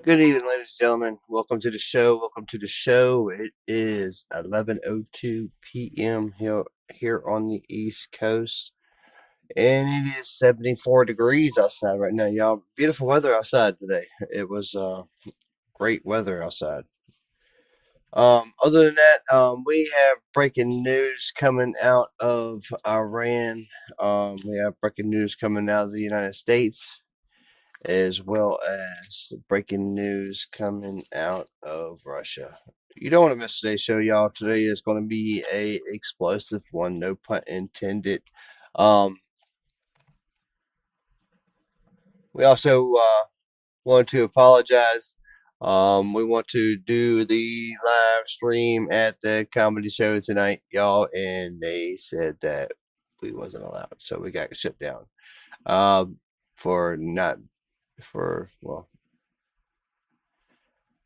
Good evening, ladies and gentlemen. Welcome to the show. Welcome to the show. It is 11:02 p.m. here on the East Coast, and it is 74 degrees outside right now, y'all. Beautiful weather outside today. It was great weather outside. Other than that, we have breaking news coming out of Iran. We have breaking news coming out of the United States, as well as breaking news coming out of Russia. You don't want to miss today's show, y'all. Today is going to be a explosive one, no pun intended. We also want to apologize. We want to do the live stream at the comedy show tonight, y'all, and they said that we wasn't allowed, so we got shut down.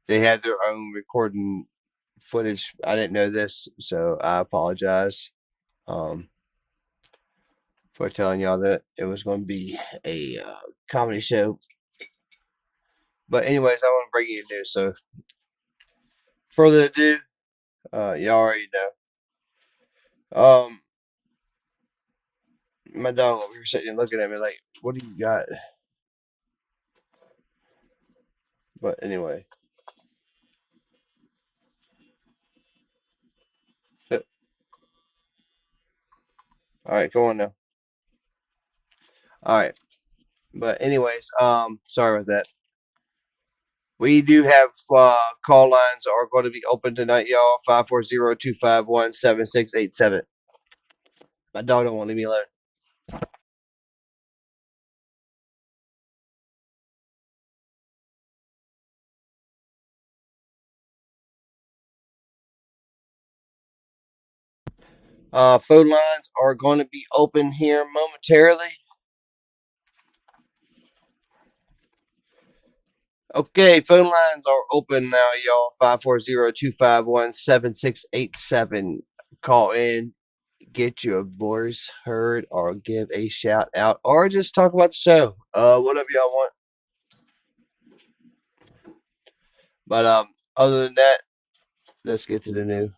They had their own recording footage. I didn't know this, so I apologize for telling y'all that it was going to be a comedy show. But anyways, I want to bring you news. So, further ado, y'all already know. My dog over here sitting and looking at me like, "What do you got?" But anyway. All right, go on now. All right. But anyways, sorry about that. We do have call lines are going to be open tonight, y'all. 540-251-7687. My dog don't want to leave me alone. Phone lines are going to be open here momentarily. Okay, phone lines are open now, y'all. 540-251-7687. Call in, get your voice heard, or give a shout out, or just talk about the show. Whatever y'all want. But other than that, let's get to the news.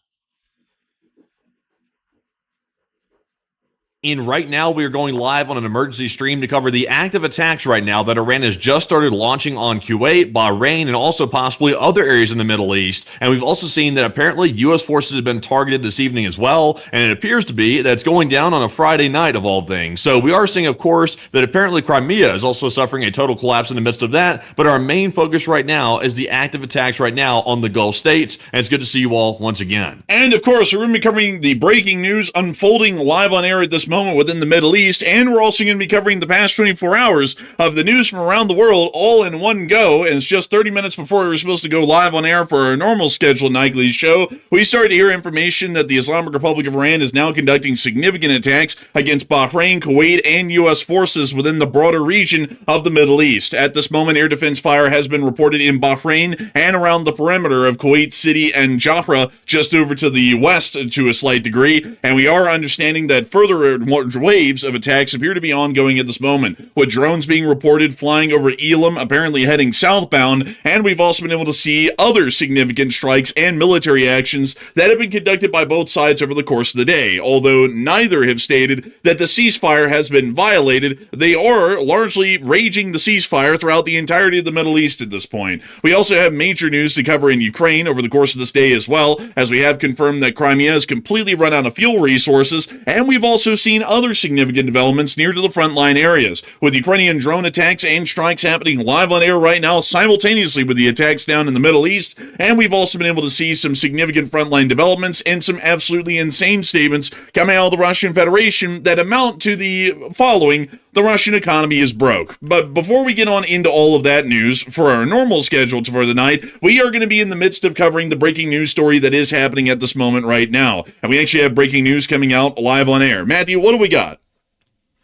And right now, we are going live on an emergency stream to cover the active attacks right now that Iran has just started launching on Kuwait, Bahrain, and also possibly other areas in the Middle East. And we've also seen that apparently U.S. forces have been targeted this evening as well. And it appears to be that it's going down on a Friday night of all things. So we are seeing, of course, that apparently Crimea is also suffering a total collapse in the midst of that. But our main focus right now is the active attacks right now on the Gulf states. And it's good to see you all once again. And of course, we're going to be covering the breaking news unfolding live on air at this moment within the Middle East, and we're also going to be covering the past 24 hours of the news from around the world all in one go. And it's just 30 minutes before we were supposed to go live on air for our normal scheduled nightly show. We started to hear information that the Islamic Republic of Iran is now conducting significant attacks against Bahrain, Kuwait, and U.S. forces within the broader region of the Middle East. At this moment, air defense fire has been reported in Bahrain and around the perimeter of Kuwait City and Jafra, just over to the west to a slight degree. And we are understanding that further waves of attacks appear to be ongoing at this moment, with drones being reported flying over Elam, apparently heading southbound, and we've also been able to see other significant strikes and military actions that have been conducted by both sides over the course of the day. Although neither have stated that the ceasefire has been violated, they are largely raging the ceasefire throughout the entirety of the Middle East at this point. We also have major news to cover in Ukraine over the course of this day as well, as we have confirmed that Crimea has completely run out of fuel resources, and we've also seen other significant developments near to the frontline areas, with Ukrainian drone attacks and strikes happening live on air right now simultaneously with the attacks down in the Middle East. And we've also been able to see some significant frontline developments and some absolutely insane statements coming out of the Russian Federation that amount to the following: the Russian economy is broke. But before we get on into all of that news, for our normal schedule for the night, we are going to be in the midst of covering the breaking news story that is happening at this moment right now. And we actually have breaking news coming out live on air. Matthew, what do we got?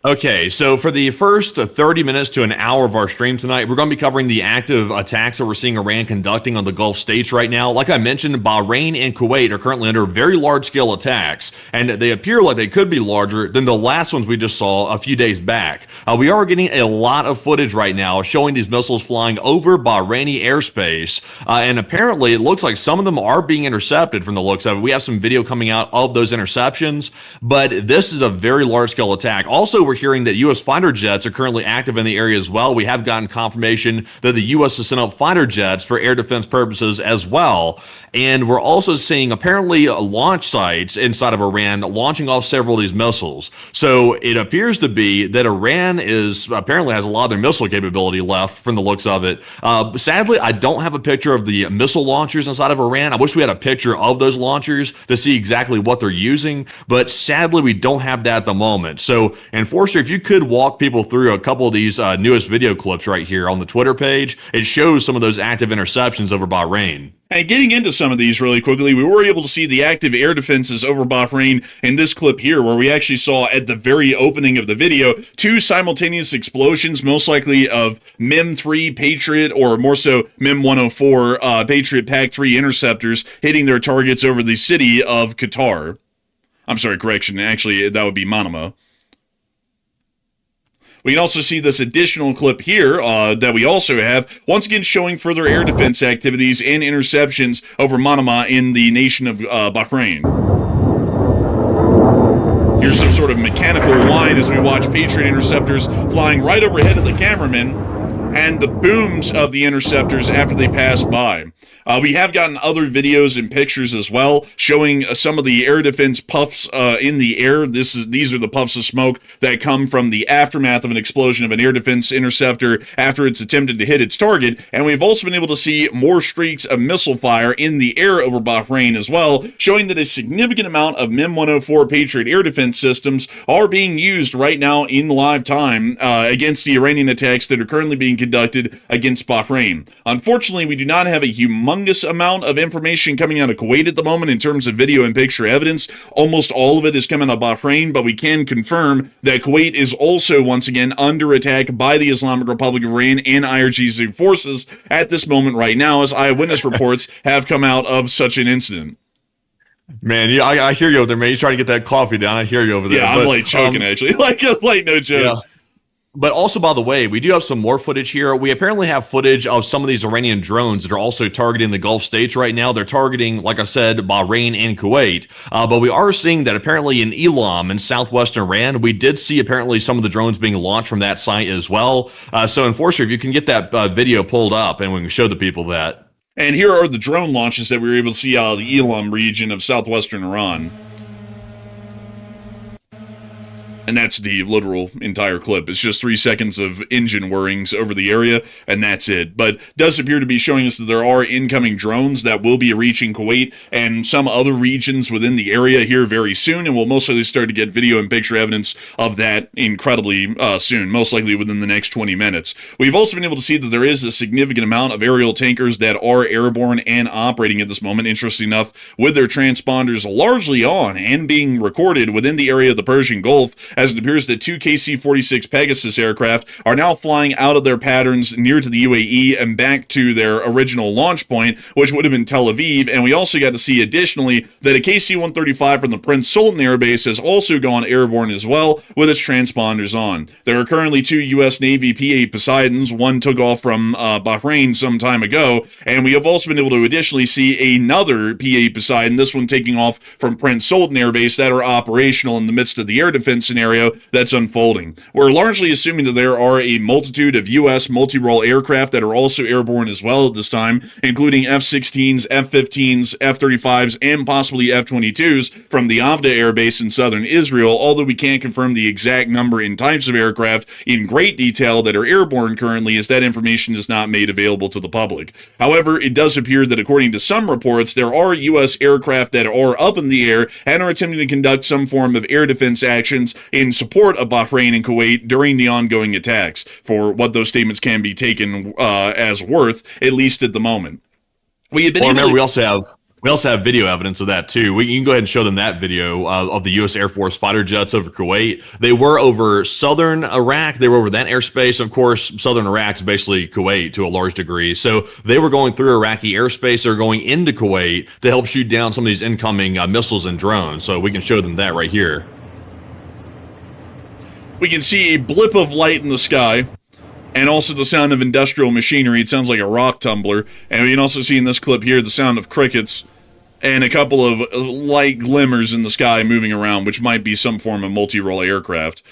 Okay, so for the first 30 minutes to an hour of our stream tonight, we're going to be covering the active attacks that we're seeing Iran conducting on the Gulf states right now. Like I mentioned, Bahrain and Kuwait are currently under very large-scale attacks, and they appear like they could be larger than the last ones we just saw a few days back. We are getting a lot of footage right now showing these missiles flying over Bahraini airspace, and apparently it looks like some of them are being intercepted from the looks of it. We have some video coming out of those interceptions, but this is a very large-scale attack. Also, we're hearing that U.S. fighter jets are currently active in the area as well. We have gotten confirmation that the U.S. has sent up fighter jets for air defense purposes as well. And we're also seeing apparently launch sites inside of Iran launching off several of these missiles. So it appears to be that Iran apparently has a lot of their missile capability left from the looks of it. Sadly, I don't have a picture of the missile launchers inside of Iran. I wish we had a picture of those launchers to see exactly what they're using, but sadly, we don't have that at the moment. So, Enforcer, if you could walk people through a couple of these newest video clips right here on the Twitter page, it shows some of those active interceptions over Bahrain. And getting into some of these really quickly, we were able to see the active air defenses over Bahrain in this clip here, where we actually saw at the very opening of the video 2 simultaneous explosions, most likely of MEM-3 Patriot, or more so MEM-104 Patriot PAC-3 interceptors hitting their targets over the city of Qatar. I'm sorry, correction, actually that would be Manama. We can also see this additional clip here that we also have, once again showing further air defense activities and interceptions over Manama in the nation of Bahrain. Here's some sort of mechanical whine as we watch Patriot interceptors flying right overhead of the cameraman and the booms of the interceptors after they pass by. We have gotten other videos and pictures as well showing some of the air defense puffs in the air. These are the puffs of smoke that come from the aftermath of an explosion of an air defense interceptor after it's attempted to hit its target. And we've also been able to see more streaks of missile fire in the air over Bahrain as well, showing that a significant amount of MEM-104 Patriot air defense systems are being used right now in live time against the Iranian attacks that are currently being conducted against Bahrain. Unfortunately, we do not have a humongous amount of information coming out of Kuwait at the moment in terms of video and picture evidence. Almost all of it is coming out of Bahrain, but we can confirm that Kuwait is also once again under attack by the Islamic Republic of Iran and IRGC forces at this moment right now, as eyewitness reports have come out of such an incident. Man, yeah, I hear you over there, man. You're trying to get that coffee down. I hear you over there. Yeah, I'm like choking actually. like no joke. Yeah. But also, by the way, we do have some more footage here. We apparently have footage of some of these Iranian drones that are also targeting the Gulf states right now. They're targeting, like I said, Bahrain and Kuwait. But we are seeing that apparently in Elam in southwestern Iran, we did see apparently some of the drones being launched from that site as well. So, Enforcer, if you can get that video pulled up and we can show the people that. And here are the drone launches that we were able to see out of the Elam region of southwestern Iran. And that's the literal entire clip. It's just 3 seconds of engine whirrings over the area, and that's it. But does appear to be showing us that there are incoming drones that will be reaching Kuwait and some other regions within the area here very soon, and we'll most likely start to get video and picture evidence of that incredibly soon, most likely within the next 20 minutes. We've also been able to see that there is a significant amount of aerial tankers that are airborne and operating at this moment, interesting enough, with their transponders largely on and being recorded within the area of the Persian Gulf, as it appears that 2 KC-46 Pegasus aircraft are now flying out of their patterns near to the UAE and back to their original launch point, which would have been Tel Aviv. And we also got to see additionally that a KC-135 from the Prince Sultan Air Base has also gone airborne as well with its transponders on. There are currently 2 U.S. Navy P-8 Poseidons. One took off from Bahrain some time ago, and we have also been able to additionally see another P-8 Poseidon, this one taking off from Prince Sultan Air Base, that are operational in the midst of the air defense scenario that's unfolding. We're largely assuming that there are a multitude of U.S. multi-role aircraft that are also airborne as well at this time, including F-16s, F-15s, F-35s, and possibly F-22s from the Avda Air Base in southern Israel, although we can't confirm the exact number and types of aircraft in great detail that are airborne currently, as that information is not made available to the public. However, it does appear that according to some reports, there are U.S. aircraft that are up in the air and are attempting to conduct some form of air defense actions in support of Bahrain and Kuwait during the ongoing attacks, for what those statements can be taken as worth, at least at the moment. We had been remember, we also have We also have video evidence of that too. You can go ahead and show them that video of the U.S. Air Force fighter jets over Kuwait. They were over southern Iraq. They were over that airspace. Of course, southern Iraq is basically Kuwait to a large degree. So they were going through Iraqi airspace. They're going into Kuwait to help shoot down some of these incoming missiles and drones. So we can show them that right here. We can see a blip of light in the sky, and also the sound of industrial machinery. It sounds like a rock tumbler. And we can also see in this clip here the sound of crickets and a couple of light glimmers in the sky moving around, which might be some form of multi-role aircraft.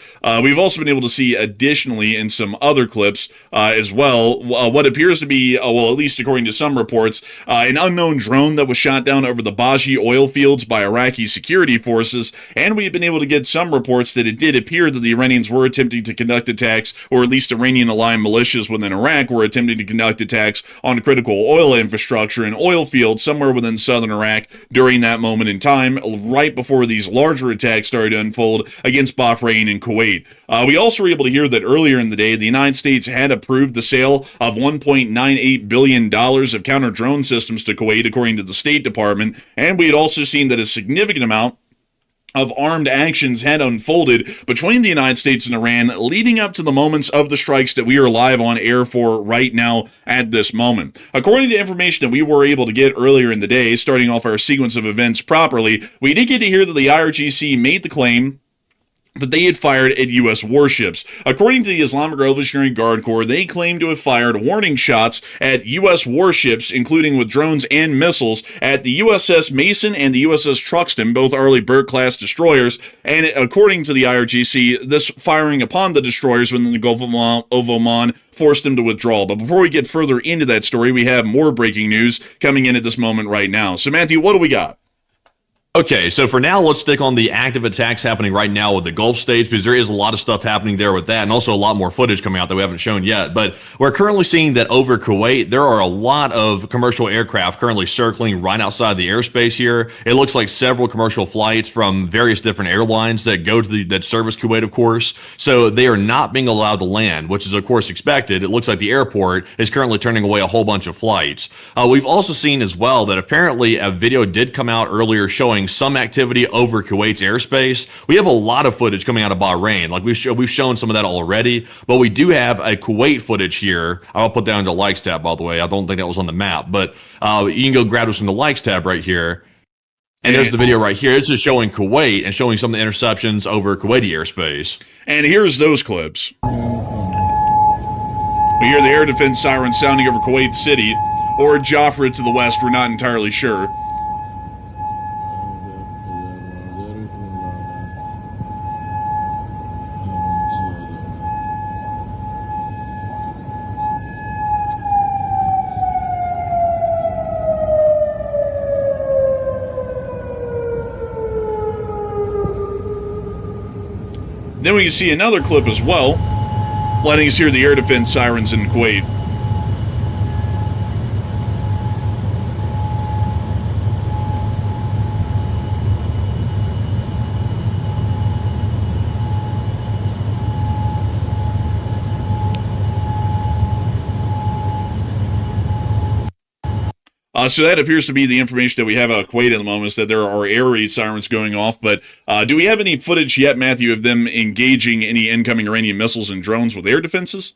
We've also been able to see, additionally, in some other clips as well, what appears to be, well, at least according to some reports, an unknown drone that was shot down over the Baji oil fields by Iraqi security forces. And we've been able to get some reports that it did appear that the Iranians were attempting to conduct attacks, or at least Iranian-aligned militias within Iraq were attempting to conduct attacks on critical oil infrastructure and oil fields somewhere within southern Iraq during that moment in time, right before these larger attacks started to unfold against Bahrain and Kuwait. We also were able to hear that earlier in the day, the United States had approved the sale of $1.98 billion of counter-drone systems to Kuwait, according to the State Department, and we had also seen that a significant amount of armed actions had unfolded between the United States and Iran leading up to the moments of the strikes that we are live on air for right now at this moment. According to information that we were able to get earlier in the day, starting off our sequence of events properly, we did get to hear that the IRGC made the claim that they had fired at U.S. warships. According to the Islamic Revolutionary Guard Corps, they claim to have fired warning shots at U.S. warships, including with drones and missiles, at the USS Mason and the USS Truxtun, both Arleigh Burke-class destroyers, and according to the IRGC, this firing upon the destroyers within the Gulf of Oman forced them to withdraw. But before we get further into that story, we have more breaking news coming in at this moment right now. So, Matthew, what do we got? Okay, so for now, let's stick on the active attacks happening right now with the Gulf states, because there is a lot of stuff happening there with that, and also a lot more footage coming out that we haven't shown yet. But we're currently seeing that over Kuwait, there are a lot of commercial aircraft currently circling right outside the airspace here. It looks like several commercial flights from various different airlines that go to that service Kuwait, of course. So they are not being allowed to land, which is, of course, expected. It looks like the airport is currently turning away a whole bunch of flights. We've also seen as well that apparently a video did come out earlier showing some activity over Kuwait's airspace. We have a lot of footage coming out of Bahrain. Like we've shown some of that already, but we do have a Kuwait footage here. I'll put that on the likes tab, by the way. I don't think that was on the map, but you can go grab this from the likes tab right here. And there's the video right here. It's just showing Kuwait and showing some of the interceptions over Kuwaiti airspace. And here's those clips. We hear the air defense sirens sounding over Kuwait City, or Jafra to the west. We're not entirely sure. Then we can see another clip as well, letting us hear the air defense sirens in Kuwait. So that appears to be the information that we have out of Kuwait at the moment, is that there are air raid sirens going off. But do we have any footage yet, Matthew, of them engaging any incoming Iranian missiles and drones with air defenses?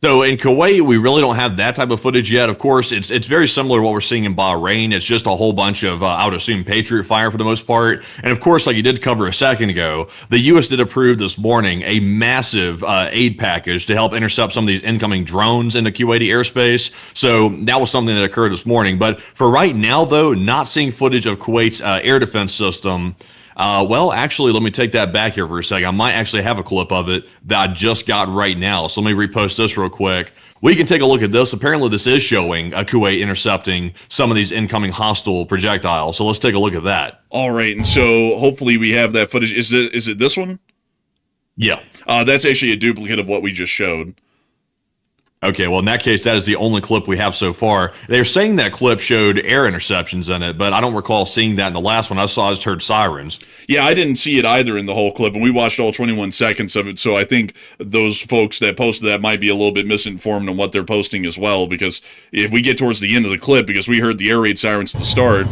So in Kuwait, we really don't have that type of footage yet. Of course, it's very similar to what we're seeing in Bahrain. It's just a whole bunch of, I would assume, Patriot fire for the most part. And of course, like you did cover a second ago, the U.S. did approve this morning a massive aid package to help intercept some of these incoming drones into Kuwaiti airspace. So that was something that occurred this morning. But for right now, though, not seeing footage of Kuwait's air defense system. Well, actually, let me take that back here for a second. I might actually have a clip of it that I just got right now. So let me repost this real quick. We can take a look at this. Apparently, this is showing Kuwait intercepting some of these incoming hostile projectiles. So let's take a look at that. All right, and so hopefully we have that footage. Is it this one? Yeah. That's actually a duplicate of what we just showed. Okay, well, in that case, that is the only clip we have so far. They're saying that clip showed air interceptions in it, but I don't recall seeing that in the last one. I just heard sirens. Yeah, I didn't see it either in the whole clip, and we watched all 21 seconds of it, so I think those folks that posted that might be a little bit misinformed on what they're posting as well, because if we get towards the end of the clip, because we heard the air raid sirens at the start,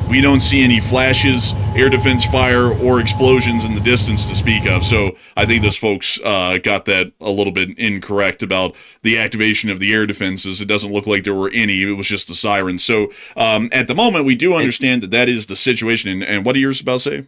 we don't see any flashes, air defense fire, or explosions in the distance to speak of. So I think those folks got that a little bit incorrect about the activation of the air defenses. It doesn't look like there were any. It was just the sirens. So at the moment, we do understand that is the situation. And what are yours about to say?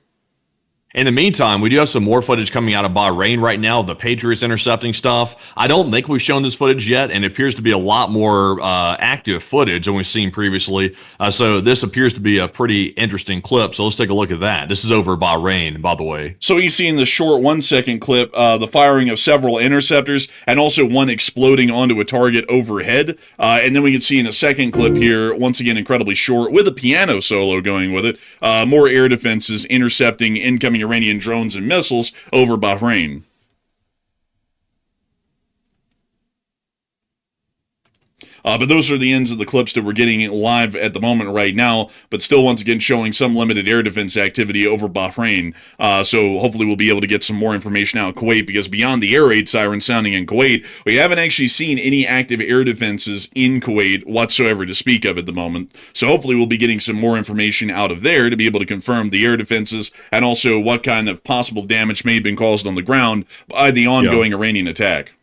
In the meantime, we do have some more footage coming out of Bahrain right now of the Patriots intercepting stuff. I don't think we've shown this footage yet, and it appears to be a lot more active footage than we've seen previously. So this appears to be a pretty interesting clip. So let's take a look at that. This is over Bahrain, by the way. So you see in the short 1 second clip, the firing of several interceptors and also one exploding onto a target overhead. And then we can see in a second clip here, once again, incredibly short, with a piano solo going with it, more air defenses intercepting incoming Iranian drones and missiles over Bahrain. But those are the ends of the clips that we're getting live at the moment right now, but still once again showing some limited air defense activity over Bahrain. So hopefully we'll be able to get some more information out of Kuwait, because beyond the air raid siren sounding in Kuwait, we haven't actually seen any active air defenses in Kuwait whatsoever to speak of at the moment. So hopefully we'll be getting some more information out of there to be able to confirm the air defenses and also what kind of possible damage may have been caused on the ground by the ongoing Iranian attack.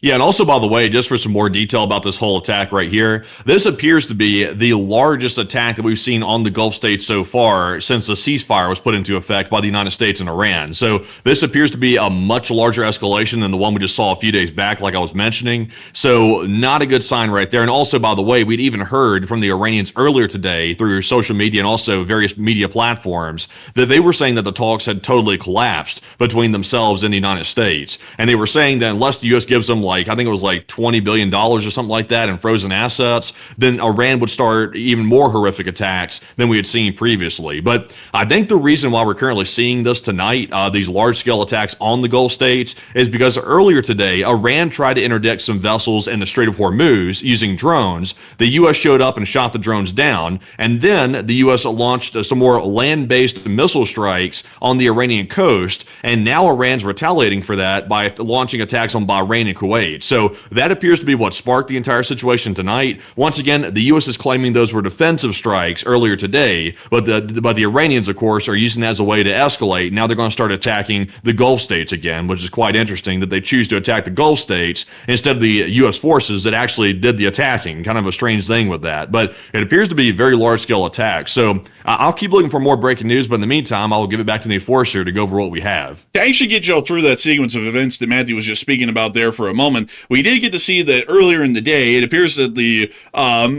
Yeah, and also, by the way, just for some more detail about this whole attack right here, this appears to be the largest attack that we've seen on the Gulf states so far since the ceasefire was put into effect by the United States and Iran. So this appears to be a much larger escalation than the one we just saw a few days back, like I was mentioning. So not a good sign right there. And also, by the way, we'd even heard from the Iranians earlier today through social media and also various media platforms that they were saying that the talks had totally collapsed between themselves and the United States. And they were saying that unless the U.S. gives them I think it was like $20 billion or something like that in frozen assets, then Iran would start even more horrific attacks than we had seen previously. But I think the reason why we're currently seeing this tonight, these large-scale attacks on the Gulf states, is because earlier today, Iran tried to interdict some vessels in the Strait of Hormuz using drones. The U.S. showed up and shot the drones down, and then the U.S. launched some more land-based missile strikes on the Iranian coast, and now Iran's retaliating for that by launching attacks on Bahrain and Kuwait. So that appears to be what sparked the entire situation tonight. Once again, the U.S. is claiming those were defensive strikes earlier today, but the Iranians, of course, are using it as a way to escalate. Now they're going to start attacking the Gulf states again, which is quite interesting that they choose to attack the Gulf states instead of the U.S. forces that actually did the attacking. Kind of a strange thing with that, but it appears to be a very large-scale attack. So I'll keep looking for more breaking news, but in the meantime, I'll give it back to the Enforcer to go over what we have. To actually get y'all through that sequence of events that Matthew was just speaking about there for a moment, we did get to see that earlier in the day, it appears that the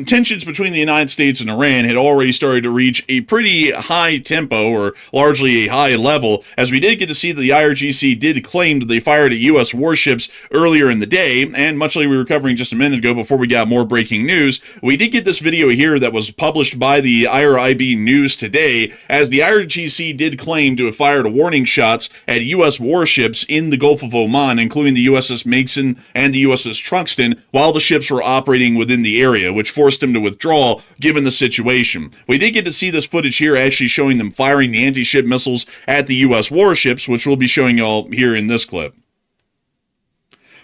tensions between the United States and Iran had already started to reach a pretty high tempo, or largely a high level, as we did get to see that the IRGC did claim that they fired at U.S. warships earlier in the day, and much like we were covering just a minute ago before we got more breaking news, we did get this video here that was published by the IRIB News today, as the IRGC did claim to have fired warning shots at U.S. warships in the Gulf of Oman, including the USS Mason and the USS Truxtun, while the ships were operating within the area, which forced them to withdraw given the situation. We did get to see this footage here actually showing them firing the anti-ship missiles at the U.S. warships, which we'll be showing y'all here in this clip.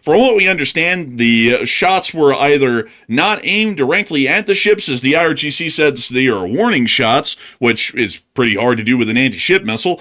From what we understand, the shots were either not aimed directly at the ships, as the IRGC says they are warning shots, which is pretty hard to do with an anti-ship missile,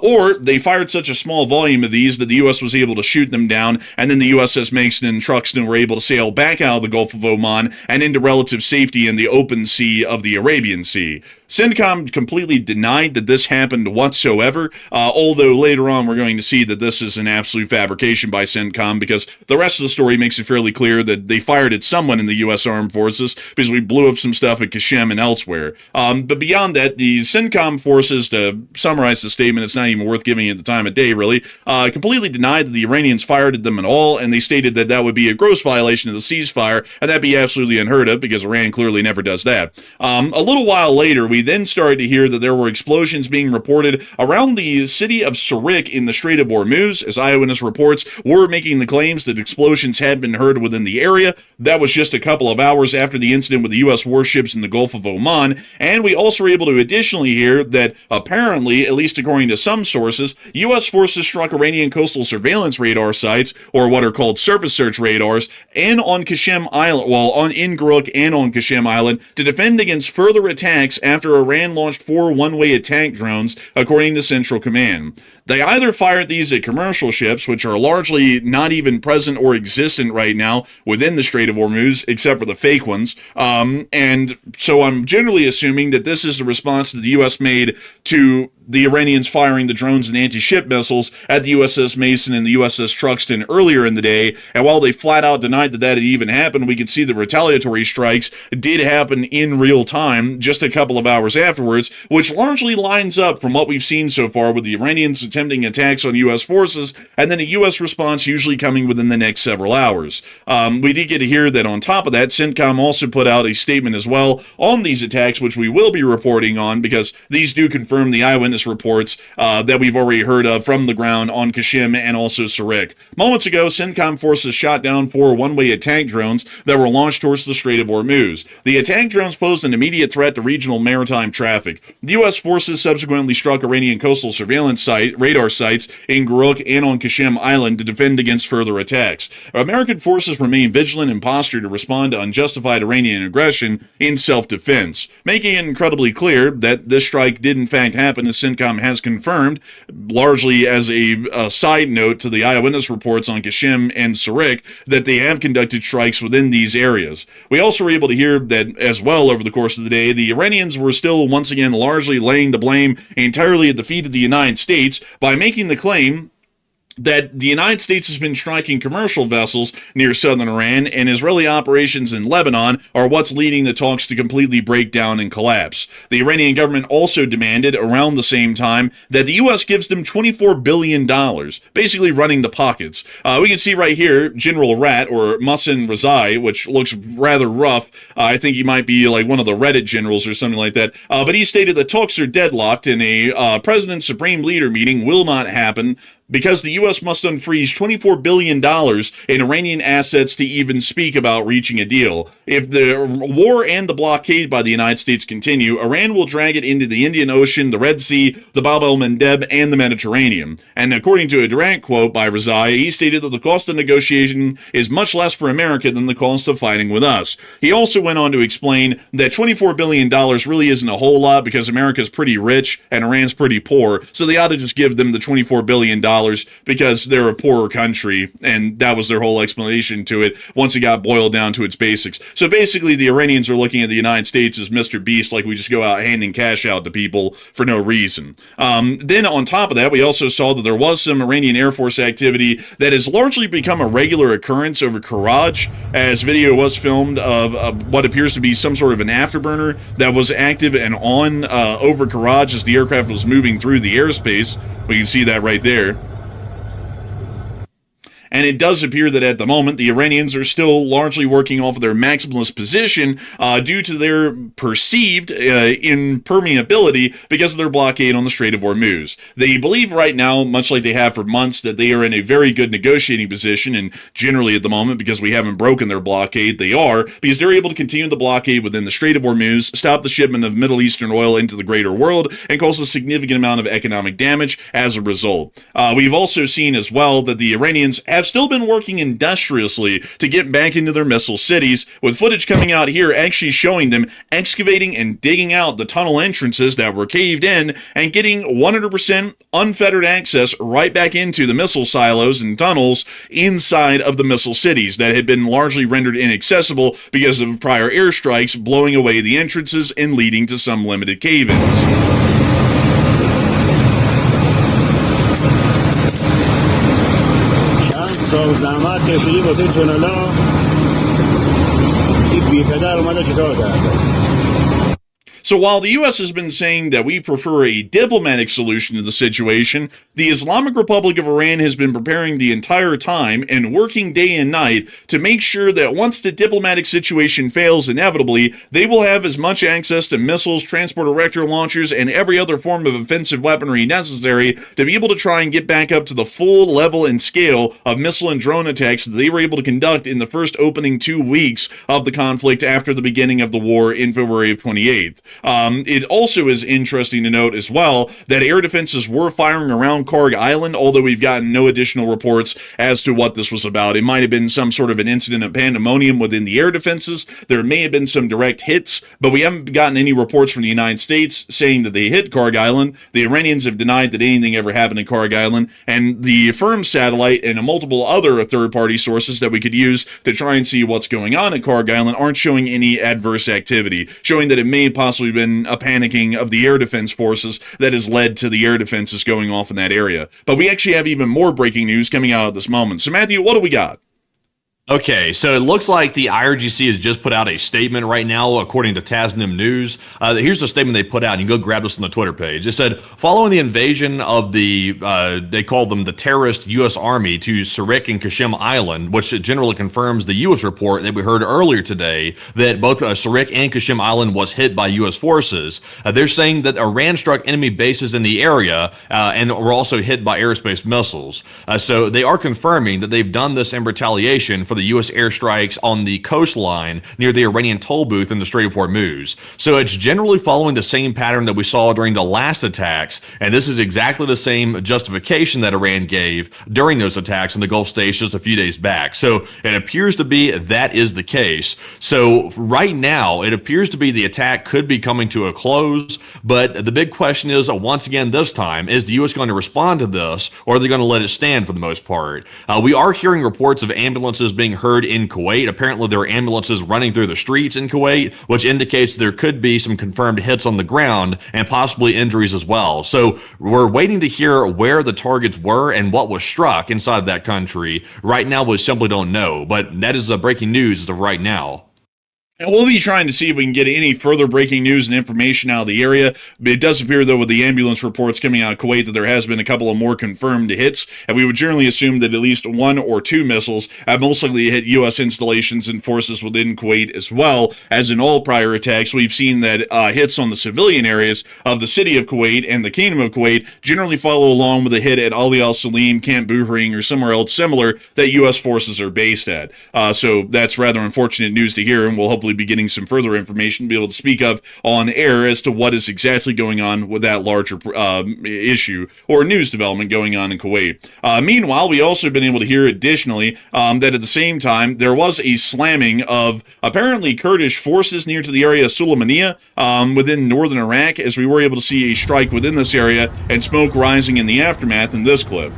or they fired such a small volume of these that the U.S. was able to shoot them down, and then the USS Mason and Truxtun were able to sail back out of the Gulf of Oman and into relative safety in the open sea of the Arabian Sea. CENTCOM completely denied that this happened whatsoever, although later on we're going to see that this is an absolute fabrication by CENTCOM, because the rest of the story makes it fairly clear that they fired at someone in the U.S. Armed Forces because we blew up some stuff at Qashem and elsewhere. But beyond that, the CENTCOM forces, to summarize the statement, it's not even worth giving it the time of day, really, completely denied that the Iranians fired at them at all, and they stated that that would be a gross violation of the ceasefire, and that'd be absolutely unheard of because Iran clearly never does that. A little while later, we then started to hear that there were explosions being reported around the city of Surik in the Strait of Hormuz, as Eyewitness reports were making the claims that that explosions had been heard within the area. That was just a couple of hours after the incident with the U.S. warships in the Gulf of Oman. And we also were able to additionally hear that apparently, at least according to some sources, U.S. forces struck Iranian coastal surveillance radar sites, or what are called surface search radars, and on Qashem Island, in Guruk and on Qashem Island, to defend against further attacks after Iran launched 4 one-way attack drones, according to Central Command. They either fired these at commercial ships, which are largely not even present or existent right now within the Strait of Hormuz, except for the fake ones. And so I'm generally assuming that this is the response that the U.S. made to the Iranians firing the drones and anti-ship missiles at the USS Mason and the USS Truxtun earlier in the day. And while they flat out denied that had even happened, we could see the retaliatory strikes did happen in real time just a couple of hours afterwards, which largely lines up from what we've seen so far with the Iranians attempting attacks on U.S. forces and then a U.S. response usually coming within the next several hours. We did get to hear that on top of that, CENTCOM also put out a statement as well on these attacks, which we will be reporting on because these do confirm the eyewitness reports that we've already heard of from the ground on Qashem and also Surik. Moments ago, CENTCOM forces shot down 4 one-way attack drones that were launched towards the Strait of Hormuz. The attack drones posed an immediate threat to regional maritime traffic. The U.S. forces subsequently struck Iranian coastal surveillance radar sites in Guruk and on Qashem Island to defend against further attacks. American forces remain vigilant and postured to respond to unjustified Iranian aggression in self-defense, making it incredibly clear that this strike did in fact happen, as CENTCOM has confirmed, largely as a side note to the eyewitness reports on Qashem and Surik, that they have conducted strikes within these areas. We also were able to hear that as well over the course of the day, the Iranians were still once again largely laying the blame entirely at the feet of the United States by making the claim that the United States has been striking commercial vessels near southern Iran, and Israeli operations in Lebanon are what's leading the talks to completely break down and collapse. The Iranian government also demanded around the same time that the U.S. gives them $24 billion, basically running the pockets. We can see right here General Rat, or Mohsen Rezai, which looks rather rough. I think he might be like one of the Reddit generals or something like that. But he stated that talks are deadlocked and a President's Supreme Leader meeting will not happen because the U.S. must unfreeze $24 billion in Iranian assets to even speak about reaching a deal. If the war and the blockade by the United States continue, Iran will drag it into the Indian Ocean, the Red Sea, the Bab el-Mandeb, and the Mediterranean. And according to a direct quote by Rezai, he stated that the cost of negotiation is much less for America than the cost of fighting with us. He also went on to explain that $24 billion really isn't a whole lot because America's pretty rich and Iran's pretty poor, so they ought to just give them the $24 billion because they're a poorer country, and that was their whole explanation to it once it got boiled down to its basics. So basically, the Iranians are looking at the United States as Mr. Beast, like we just go out handing cash out to people for no reason. Then on top of that, we also saw that there was some Iranian Air Force activity that has largely become a regular occurrence over Karaj, as video was filmed of what appears to be some sort of an afterburner that was active and on over Karaj as the aircraft was moving through the airspace. We can see that right there. And it does appear that at the moment, the Iranians are still largely working off of their maximalist position due to their perceived impermeability because of their blockade on the Strait of Hormuz. They believe right now, much like they have for months, that they are in a very good negotiating position, and generally at the moment, because we haven't broken their blockade, they are, because they're able to continue the blockade within the Strait of Hormuz, stop the shipment of Middle Eastern oil into the greater world, and cause a significant amount of economic damage as a result. We've also seen as well that the Iranians have still been working industriously to get back into their missile cities, with footage coming out here actually showing them excavating and digging out the tunnel entrances that were caved in and getting 100% unfettered access right back into the missile silos and tunnels inside of the missile cities that had been largely rendered inaccessible because of prior airstrikes blowing away the entrances and leading to some limited cave-ins. زحمت کشیدی واسه تونلا این بی پدر اومده چیکار کرده So while the U.S. has been saying that we prefer a diplomatic solution to the situation, the Islamic Republic of Iran has been preparing the entire time and working day and night to make sure that once the diplomatic situation fails inevitably, they will have as much access to missiles, transporter-erector launchers, and every other form of offensive weaponry necessary to be able to try and get back up to the full level and scale of missile and drone attacks that they were able to conduct in the first opening 2 weeks of the conflict after the beginning of the war in February of 28th. It also is interesting to note as well that air defenses were firing around Karg Island, although we've gotten no additional reports as to what this was about. It might have been some sort of an incident of pandemonium within the air defenses. There may have been some direct hits, but we haven't gotten any reports from the United States saying that they hit Karg Island. The Iranians have denied that anything ever happened in Karg Island, and the firm satellite and multiple other third-party sources that we could use to try and see what's going on at Karg Island aren't showing any adverse activity, showing that it may have possibly been a panicking of the air defense forces that has led to the air defenses going off in that area. But we actually have even more breaking news coming out at this moment. So Matthew, what do we got? Okay, so it looks like the IRGC has just put out a statement right now, according to Tasnim News. Here's a statement they put out, and you can go grab this on the Twitter page. It said, following the invasion of the, they called them the terrorist U.S. Army to Surik and Qasem Island, which generally confirms the U.S. report that we heard earlier today that both Surik and Qasem Island was hit by U.S. forces. They're saying that Iran struck enemy bases in the area and were also hit by aerospace missiles. So they are confirming that they've done this in retaliation for the U.S. airstrikes on the coastline near the Iranian toll booth in the Strait of Hormuz. So it's generally following the same pattern that we saw during the last attacks, and this is exactly the same justification that Iran gave during those attacks in the Gulf states just a few days back. So it appears to be that is the case. So right now, it appears to be the attack could be coming to a close, but the big question is, once again this time, is the U.S. going to respond to this, or are they going to let it stand for the most part? We are hearing reports of ambulances being heard in Kuwait. Apparently, there are ambulances running through the streets in Kuwait, which indicates there could be some confirmed hits on the ground and possibly injuries as well. So we're waiting to hear where the targets were and what was struck inside that country. Right now, we simply don't know, but that is breaking news as of right now. And we'll be trying to see if we can get any further breaking news and information out of the area. It does appear, though, with the ambulance reports coming out of Kuwait that there has been a couple of more confirmed hits, and we would generally assume that at least 1 or 2 missiles have most likely hit U.S. installations and forces within Kuwait as well. As in all prior attacks, we've seen that hits on the civilian areas of the city of Kuwait and the Kingdom of Kuwait generally follow along with a hit at Ali al-Salim, Camp Buhring, or somewhere else similar that U.S. forces are based at. So that's rather unfortunate news to hear, and we'll hopefully be getting some further information to be able to speak of on air as to what is exactly going on with that larger issue or news development going on in Kuwait. Meanwhile, we also have been able to hear additionally that at the same time there was a slamming of apparently Kurdish forces near to the area of Sulaymaniyah within northern Iraq, as we were able to see a strike within this area and smoke rising in the aftermath in this clip.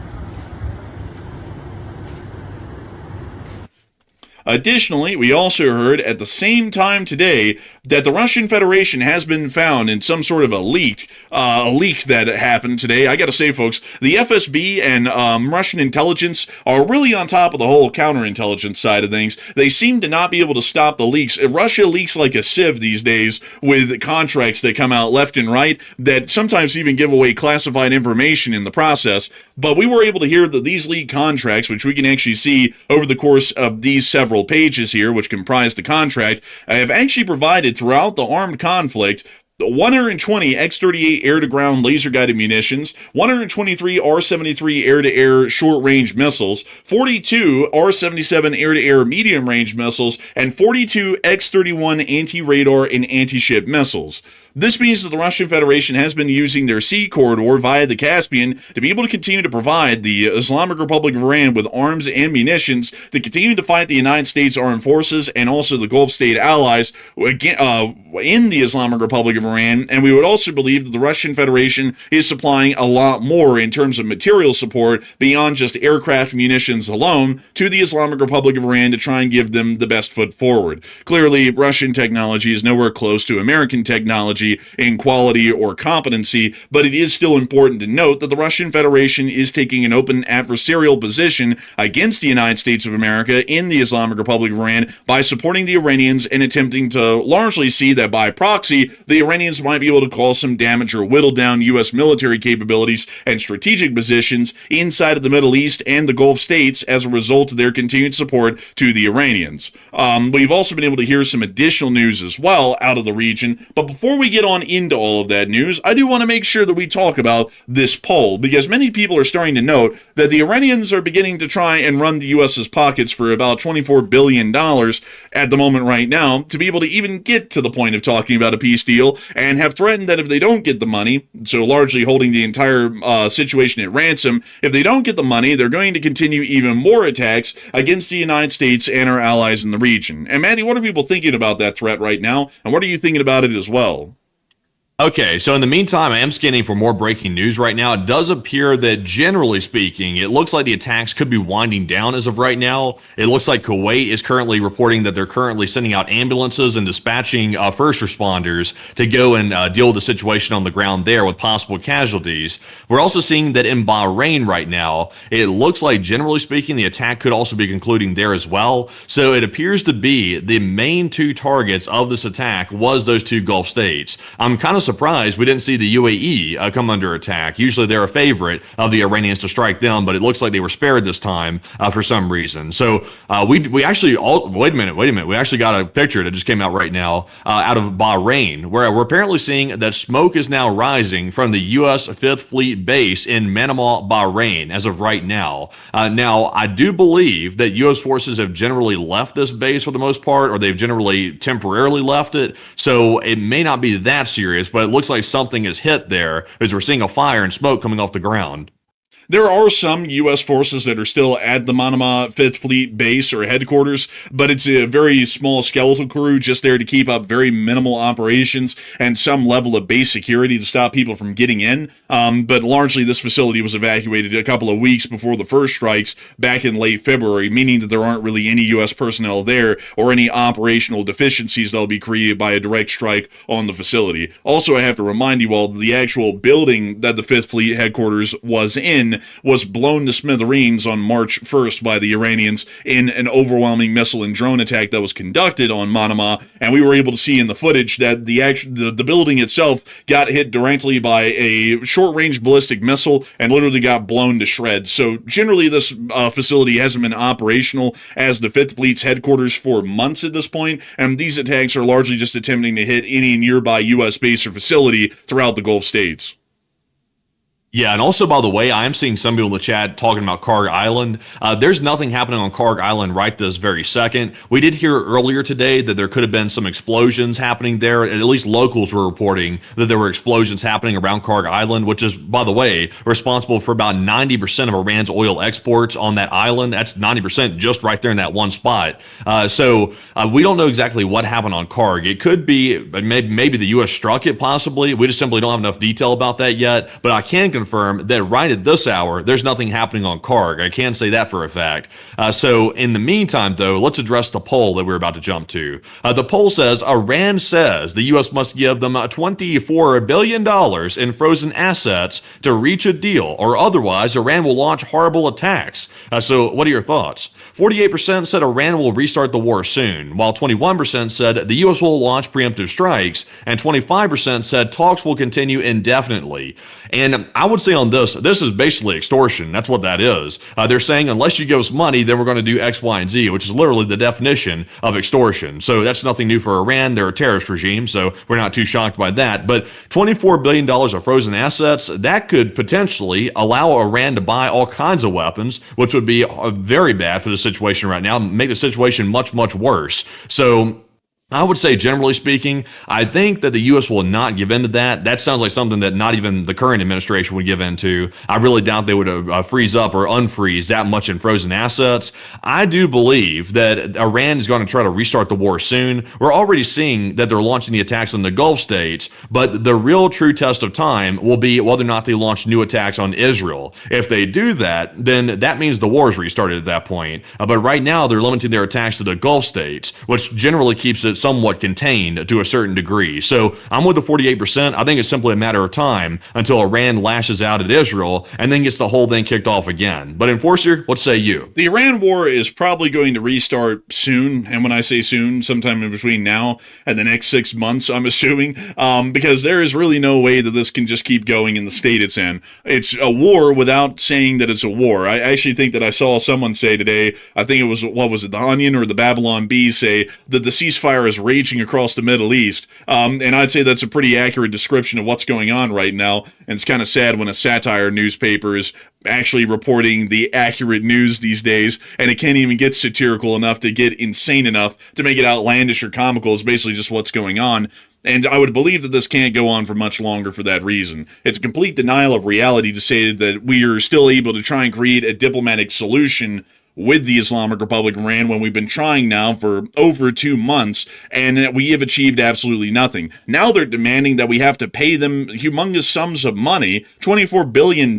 Additionally, we also heard at the same time today that the Russian Federation has been found in some sort of a leak that happened today. I got to say, folks, the FSB and Russian intelligence are really on top of the whole counterintelligence side of things. They seem to not be able to stop the leaks. Russia leaks like a sieve these days with contracts that come out left and right that sometimes even give away classified information in the process. But we were able to hear that these leaked contracts, which we can actually see over the course of these several pages here, which comprise the contract, have actually provided throughout the armed conflict 120 X-38 air-to-ground laser-guided munitions, 123 R-73 air-to-air short-range missiles, 42 R-77 air-to-air medium-range missiles, and 42 X-31 anti-radar and anti-ship missiles. This means that the Russian Federation has been using their sea corridor via the Caspian to be able to continue to provide the Islamic Republic of Iran with arms and munitions to continue to fight the United States Armed Forces and also the Gulf state allies in the Islamic Republic of Iran. And we would also believe that the Russian Federation is supplying a lot more in terms of material support beyond just aircraft munitions alone to the Islamic Republic of Iran to try and give them the best foot forward. Clearly, Russian technology is nowhere close to American technology in quality or competency, but it is still important to note that the Russian Federation is taking an open adversarial position against the United States of America in the Islamic Republic of Iran by supporting the Iranians and attempting to largely see that by proxy, the Iranians might be able to cause some damage or whittle down U.S. military capabilities and strategic positions inside of the Middle East and the Gulf states as a result of their continued support to the Iranians. We've also been able to hear some additional news as well out of the region, but before we get on into all of that news, I do want to make sure that we talk about this poll, because many people are starting to note that the Iranians are beginning to try and run the U.S.'s pockets for about $24 billion at the moment right now to be able to even get to the point of talking about a peace deal, and have threatened that if they don't get the money, so largely holding the entire situation at ransom, if they don't get the money, they're going to continue even more attacks against the United States and our allies in the region. And Matthew, what are people thinking about that threat right now, and what are you thinking about it as well? Okay, so in the meantime, I am scanning for more breaking news right now. It does appear that, generally speaking, it looks like the attacks could be winding down as of right now. It looks like Kuwait is currently reporting that they're currently sending out ambulances and dispatching first responders to go and deal with the situation on the ground there with possible casualties. We're also seeing that in Bahrain right now, it looks like, generally speaking, the attack could also be concluding there as well. So it appears to be the main two targets of this attack was those two Gulf states. I'm kind of surprised we didn't see the UAE come under attack. Usually they're a favorite of the Iranians to strike them, but it looks like they were spared this time for some reason. So we actually, wait a minute. We actually got a picture that just came out right now out of Bahrain, where we're apparently seeing that smoke is now rising from the U.S. Fifth Fleet base in Manama, Bahrain, as of right now. Now, I do believe that U.S. forces have generally left this base for the most part, or they've generally temporarily left it, so it may not be that serious, but it looks like something is hit there as we're seeing a fire and smoke coming off the ground. There are some U.S. forces that are still at the Manama Fifth Fleet base or headquarters, but it's a very small skeletal crew just there to keep up very minimal operations and some level of base security to stop people from getting in. But largely this facility was evacuated a couple of weeks before the first strikes back in late February, meaning that there aren't really any U.S. personnel there or any operational deficiencies that'll be created by a direct strike on the facility. Also, I have to remind you all that the actual building that the Fifth Fleet headquarters was in was blown to smithereens on March 1st by the Iranians in an overwhelming missile and drone attack that was conducted on Manama, and we were able to see in the footage that the building itself got hit directly by a short-range ballistic missile and literally got blown to shreds. So generally this facility hasn't been operational as the Fifth Fleet's headquarters for months at this point, and these attacks are largely just attempting to hit any nearby U.S. base or facility throughout the Gulf states. Yeah, and also, by the way, I am seeing some people in the chat talking about Karg Island. There's nothing happening on Karg Island right this very second. We did hear earlier today that there could have been some explosions happening there. At least locals were reporting that there were explosions happening around Karg Island, which is, by the way, responsible for about 90% of Iran's oil exports on that island. That's 90% just right there in that one spot. So we don't know exactly what happened on Karg. It could be maybe the U.S. struck it, possibly. We just simply don't have enough detail about that yet. But I can confirm that right at this hour, there's nothing happening on Karg. I can say that for a fact. So in the meantime, though, let's address the poll that we're about to jump to. The poll says Iran says the U.S. must give them $24 billion in frozen assets to reach a deal, or otherwise Iran will launch horrible attacks. So what are your thoughts? 48% said Iran will restart the war soon, while 21% said the U.S. will launch preemptive strikes, and 25% said talks will continue indefinitely. And I would say on this is basically extortion. That's what that is. They're saying unless you give us money, then we're going to do X, Y, and Z, which is literally the definition of extortion. So that's nothing new for Iran. They're a terrorist regime, so we're not too shocked by that. But $24 billion of frozen assets, that could potentially allow Iran to buy all kinds of weapons, which would be very bad for the situation right now, make the situation much, much worse. So I would say, generally speaking, I think that the U.S. will not give in to that. That sounds like something that not even the current administration would give in to. I really doubt they would freeze up or unfreeze that much in frozen assets. I do believe that Iran is going to try to restart the war soon. We're already seeing that they're launching the attacks on the Gulf states, but the real true test of time will be whether or not they launch new attacks on Israel. If they do that, then that means the war is restarted at that point. But right now, they're limiting their attacks to the Gulf states, which generally keeps it somewhat contained to a certain degree. So I'm with the 48%. I think it's simply a matter of time until Iran lashes out at Israel and then gets the whole thing kicked off again. But Enforcer, what say you? The Iran war is probably going to restart soon. And when I say soon, sometime in between now and the next 6 months, I'm assuming, because there is really no way that this can just keep going in the state it's in. It's a war without saying that it's a war. I actually think that I saw someone say today, I think it was, what was it, The Onion or the Babylon Bee, say that the ceasefire is raging across the Middle East. And I'd say that's a pretty accurate description of what's going on right now. And it's kind of sad when a satire newspaper is actually reporting the accurate news these days, and it can't even get satirical enough to get insane enough to make it outlandish or comical. It's basically just what's going on. And I would believe that this can't go on for much longer for that reason. It's a complete denial of reality to say that we are still able to try and create a diplomatic solution with the Islamic Republic of Iran when we've been trying now for over 2 months, and that we have achieved absolutely nothing. Now they're demanding that we have to pay them humongous sums of money, $24 billion,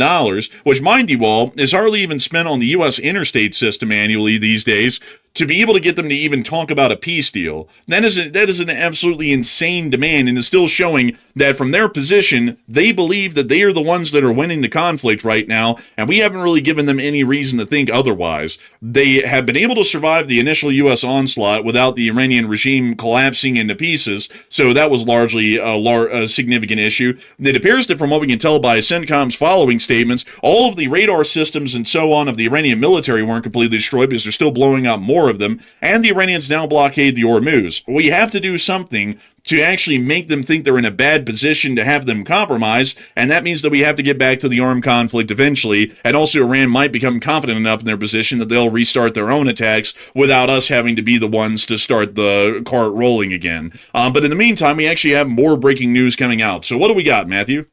which, mind you all, is hardly even spent on the U.S. interstate system annually these days, to be able to get them to even talk about a peace deal. That is an absolutely insane demand, and is still showing that from their position, they believe that they are the ones that are winning the conflict right now, and we haven't really given them any reason to think otherwise. They have been able to survive the initial U.S. onslaught without the Iranian regime collapsing into pieces, so that was largely a significant issue. It appears that from what we can tell by CENTCOM's following statements, all of the radar systems and so on of the Iranian military weren't completely destroyed because they're still blowing up more of them, and the Iranians now blockade the Hormuz. We have to do something to actually make them think they're in a bad position to have them compromise, and that means that we have to get back to the armed conflict eventually, and also Iran might become confident enough in their position that they'll restart their own attacks without us having to be the ones to start the cart rolling again. But in the meantime, we actually have more breaking news coming out. So what do we got, Matthew?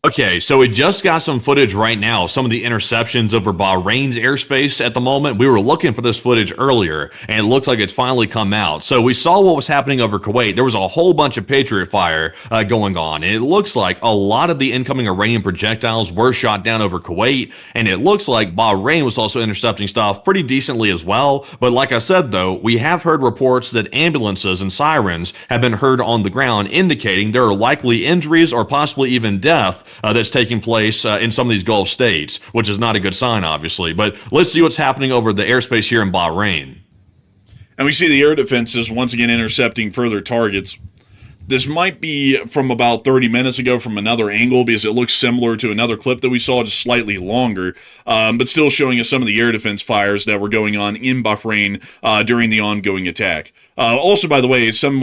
Okay, so we just got some footage right now, some of the interceptions over Bahrain's airspace at the moment. We were looking for this footage earlier, and it looks like it's finally come out. So we saw what was happening over Kuwait. There was a whole bunch of Patriot fire going on, and it looks like a lot of the incoming Iranian projectiles were shot down over Kuwait, and it looks like Bahrain was also intercepting stuff pretty decently as well. But like I said, though, we have heard reports that ambulances and sirens have been heard on the ground, indicating there are likely injuries or possibly even death that's taking place in some of these Gulf states, which is not a good sign, obviously. But let's see what's happening over the airspace here in Bahrain. And we see the air defenses once again intercepting further targets. This might be from about 30 minutes ago from another angle, because it looks similar to another clip that we saw, just slightly longer, but still showing us some of the air defense fires that were going on in Bahrain during the ongoing attack. Also, by the way, some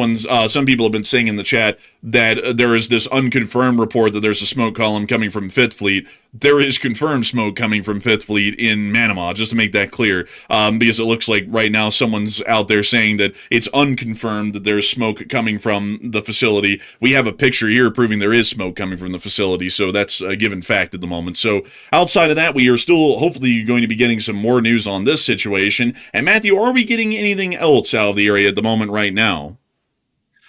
people have been saying in the chat that there is this unconfirmed report that there's a smoke column coming from 5th Fleet. There is confirmed smoke coming from 5th Fleet in Manama, just to make that clear, because it looks like right now someone's out there saying that it's unconfirmed that there's smoke coming from the facility. We have a picture here proving there is smoke coming from the facility, so that's a given fact at the moment. So outside of that, we are still hopefully going to be getting some more news on this situation. And Matthew, are we getting anything else out of the area at the moment right now?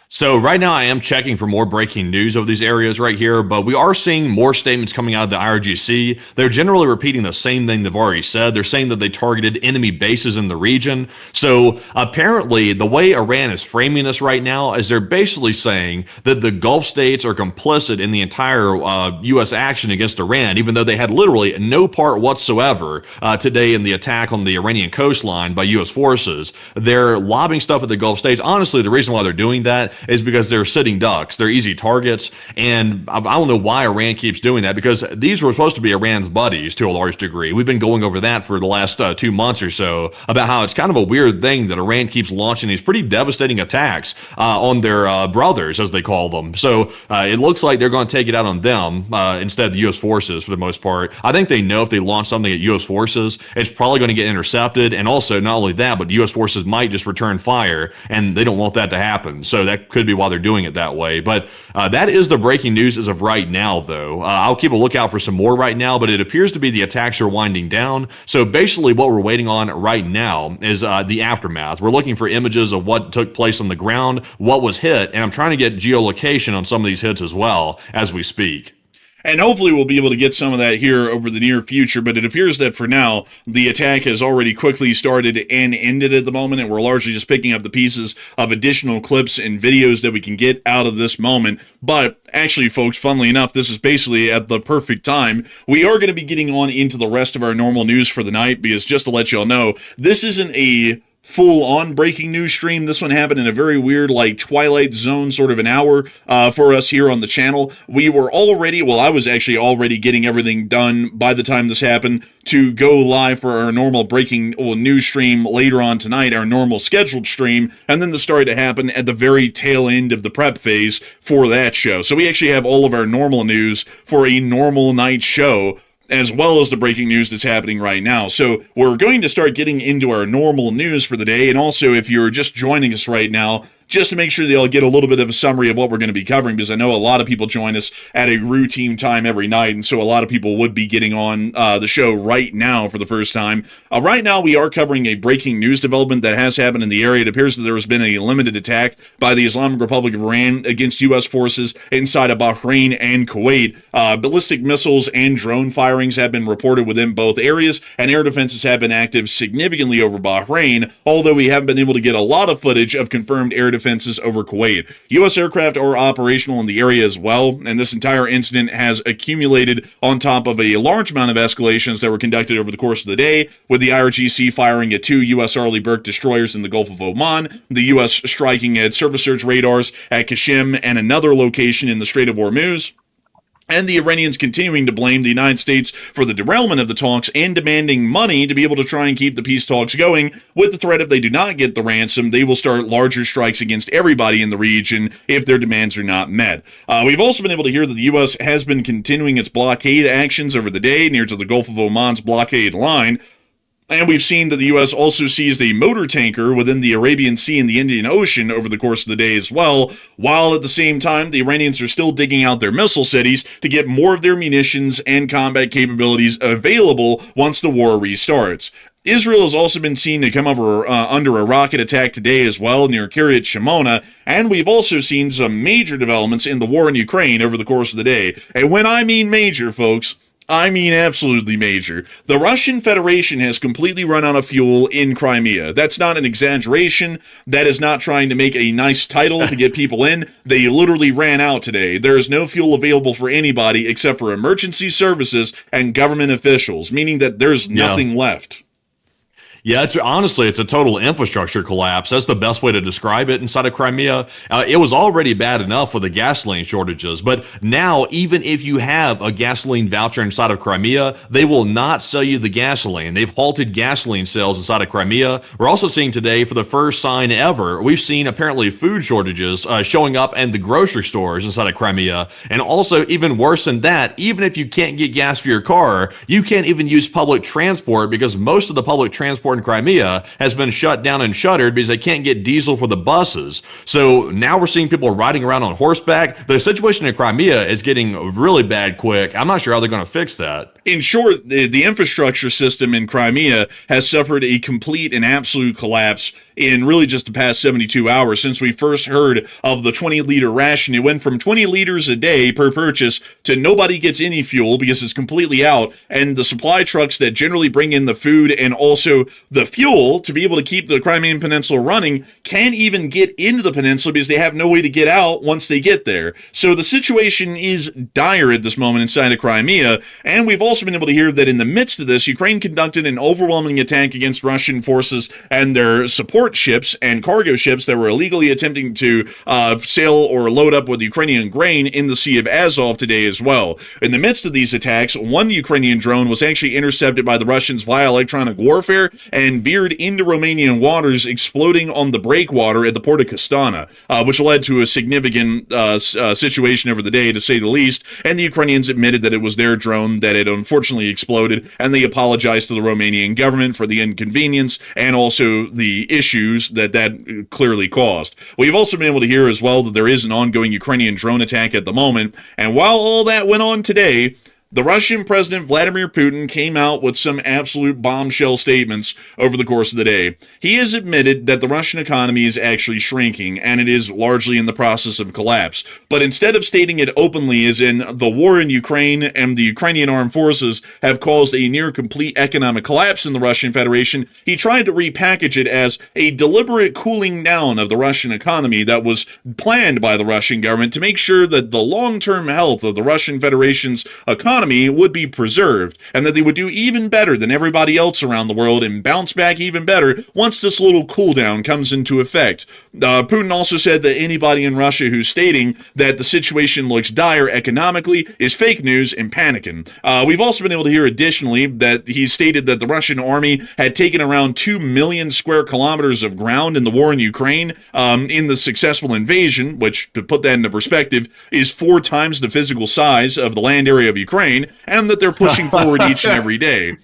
So right now I am checking for more breaking news over these areas right here, but we are seeing more statements coming out of the IRGC. They're generally repeating the same thing they've already said. They're saying that they targeted enemy bases in the region. So apparently the way Iran is framing this right now is they're basically saying that the Gulf states are complicit in the entire U.S. action against Iran, even though they had literally no part whatsoever today in the attack on the Iranian coastline by U.S. forces. They're lobbing stuff at the Gulf states. Honestly, the reason why they're doing that is because they're sitting ducks. They're easy targets. And I don't know why Iran keeps doing that, because these were supposed to be Iran's buddies to a large degree. We've been going over that for the last 2 months or so, about how it's kind of a weird thing that Iran keeps launching these pretty devastating attacks on their brothers, as they call them. So it looks like they're going to take it out on them instead of the U.S. forces for the most part. I think they know if they launch something at U.S. forces, it's probably going to get intercepted. And also, not only that, but U.S. forces might just return fire, and they don't want that to happen. So that could be why they're doing it that way. But that is the breaking news as of right now, though. I'll keep a lookout for some more right now, but it appears to be the attacks are winding down. So basically what we're waiting on right now is the aftermath. We're looking for images of what took place on the ground, what was hit, and I'm trying to get geolocation on some of these hits as well as we speak. And hopefully we'll be able to get some of that here over the near future, but it appears that for now, the attack has already quickly started and ended at the moment, and we're largely just picking up the pieces of additional clips and videos that we can get out of this moment. But actually, folks, funnily enough, this is basically at the perfect time. We are going to be getting on into the rest of our normal news for the night, because just to let y'all know, this isn't a full-on breaking news stream. This one happened in a very weird, like, Twilight Zone sort of an hour for us here on the channel. We were already, well, I was actually already getting everything done by the time this happened to go live for our normal breaking news stream later on tonight, our normal scheduled stream, and then this started to happen at the very tail end of the prep phase for that show. So we actually have all of our normal news for a normal night show, as well as the breaking news that's happening right now. So we're going to start getting into our normal news for the day. And also, if you're just joining us right now, just to make sure that you'll get a little bit of a summary of what we're going to be covering, because I know a lot of people join us at a routine time every night, and so a lot of people would be getting on the show right now for the first time. Right now, we are covering a breaking news development that has happened in the area. It appears that there has been a limited attack by the Islamic Republic of Iran against U.S. forces inside of Bahrain and Kuwait. Ballistic missiles and drone firings have been reported within both areas, and air defenses have been active significantly over Bahrain, although we haven't been able to get a lot of footage of confirmed air defenses over Kuwait. U.S. aircraft are operational in the area as well, and this entire incident has accumulated on top of a large amount of escalations that were conducted over the course of the day, with the IRGC firing at 2 U.S. Arleigh Burke destroyers in the Gulf of Oman, the U.S. striking at surface search radars at Kashim and another location in the Strait of Hormuz, and the Iranians continuing to blame the United States for the derailment of the talks and demanding money to be able to try and keep the peace talks going, with the threat if they do not get the ransom, they will start larger strikes against everybody in the region if their demands are not met. We've also been able to hear that the U.S. has been continuing its blockade actions over the day near to the Gulf of Oman's blockade line. And we've seen that the U.S. also seized a motor tanker within the Arabian Sea and the Indian Ocean over the course of the day as well, while at the same time, the Iranians are still digging out their missile cities to get more of their munitions and combat capabilities available once the war restarts. Israel has also been seen to come over under a rocket attack today as well near Kiryat Shimona, and we've also seen some major developments in the war in Ukraine over the course of the day. And when I mean major, folks, I mean absolutely major. The Russian Federation has completely run out of fuel in Crimea. That's not an exaggeration. That is not trying to make a nice title to get people in. They literally ran out today. There is no fuel available for anybody except for emergency services and government officials, meaning that there's nothing left. Yeah, honestly, it's a total infrastructure collapse. That's the best way to describe it inside of Crimea. It was already bad enough with the gasoline shortages, but now even if you have a gasoline voucher inside of Crimea, they will not sell you the gasoline. They've halted gasoline sales inside of Crimea. We're also seeing today, for the first sign ever, we've seen apparently food shortages showing up in the grocery stores inside of Crimea. And also, even worse than that, even if you can't get gas for your car, you can't even use public transport, because most of the public transport in Crimea has been shut down and shuttered because they can't get diesel for the buses. So now we're seeing people riding around on horseback. The situation in Crimea is getting really bad quick. I'm not sure how they're going to fix that. In short, the infrastructure system in Crimea has suffered a complete and absolute collapse in really just the past 72 hours since we first heard of the 20-liter ration. It went from 20 liters a day per purchase to nobody gets any fuel because it's completely out, and the supply trucks that generally bring in the food and also the fuel to be able to keep the Crimean Peninsula running can't even get into the peninsula because they have no way to get out once they get there. So the situation is dire at this moment inside of Crimea, and we've also been able to hear that in the midst of this, Ukraine conducted an overwhelming attack against Russian forces and their support ships and cargo ships that were illegally attempting to sail or load up with Ukrainian grain in the Sea of Azov today as well. In the midst of these attacks, one Ukrainian drone was actually intercepted by the Russians via electronic warfare and veered into Romanian waters, exploding on the breakwater at the port of Castana, which led to a significant situation over the day, to say the least, and the Ukrainians admitted that it was their drone that had unfortunately exploded, and they apologized to the Romanian government for the inconvenience and also the issues that clearly caused. We've also been able to hear as well that there is an ongoing Ukrainian drone attack at the moment, and while all that went on today, the Russian President Vladimir Putin came out with some absolute bombshell statements over the course of the day. He has admitted that the Russian economy is actually shrinking, and it is largely in the process of collapse. But instead of stating it openly, as in the war in Ukraine and the Ukrainian armed forces have caused a near complete economic collapse in the Russian Federation, he tried to repackage it as a deliberate cooling down of the Russian economy that was planned by the Russian government to make sure that the long-term health of the Russian Federation's economy would be preserved, and that they would do even better than everybody else around the world and bounce back even better once this little cool down comes into effect. Putin also said that anybody in Russia who's stating that the situation looks dire economically is fake news and panicking. We've also been able to hear additionally that he stated that the Russian army had taken around 2 million square kilometers of ground in the war in Ukraine in the successful invasion, which, to put that into perspective, is 4 times the physical size of the land area of Ukraine, and that they're pushing forward each and every day.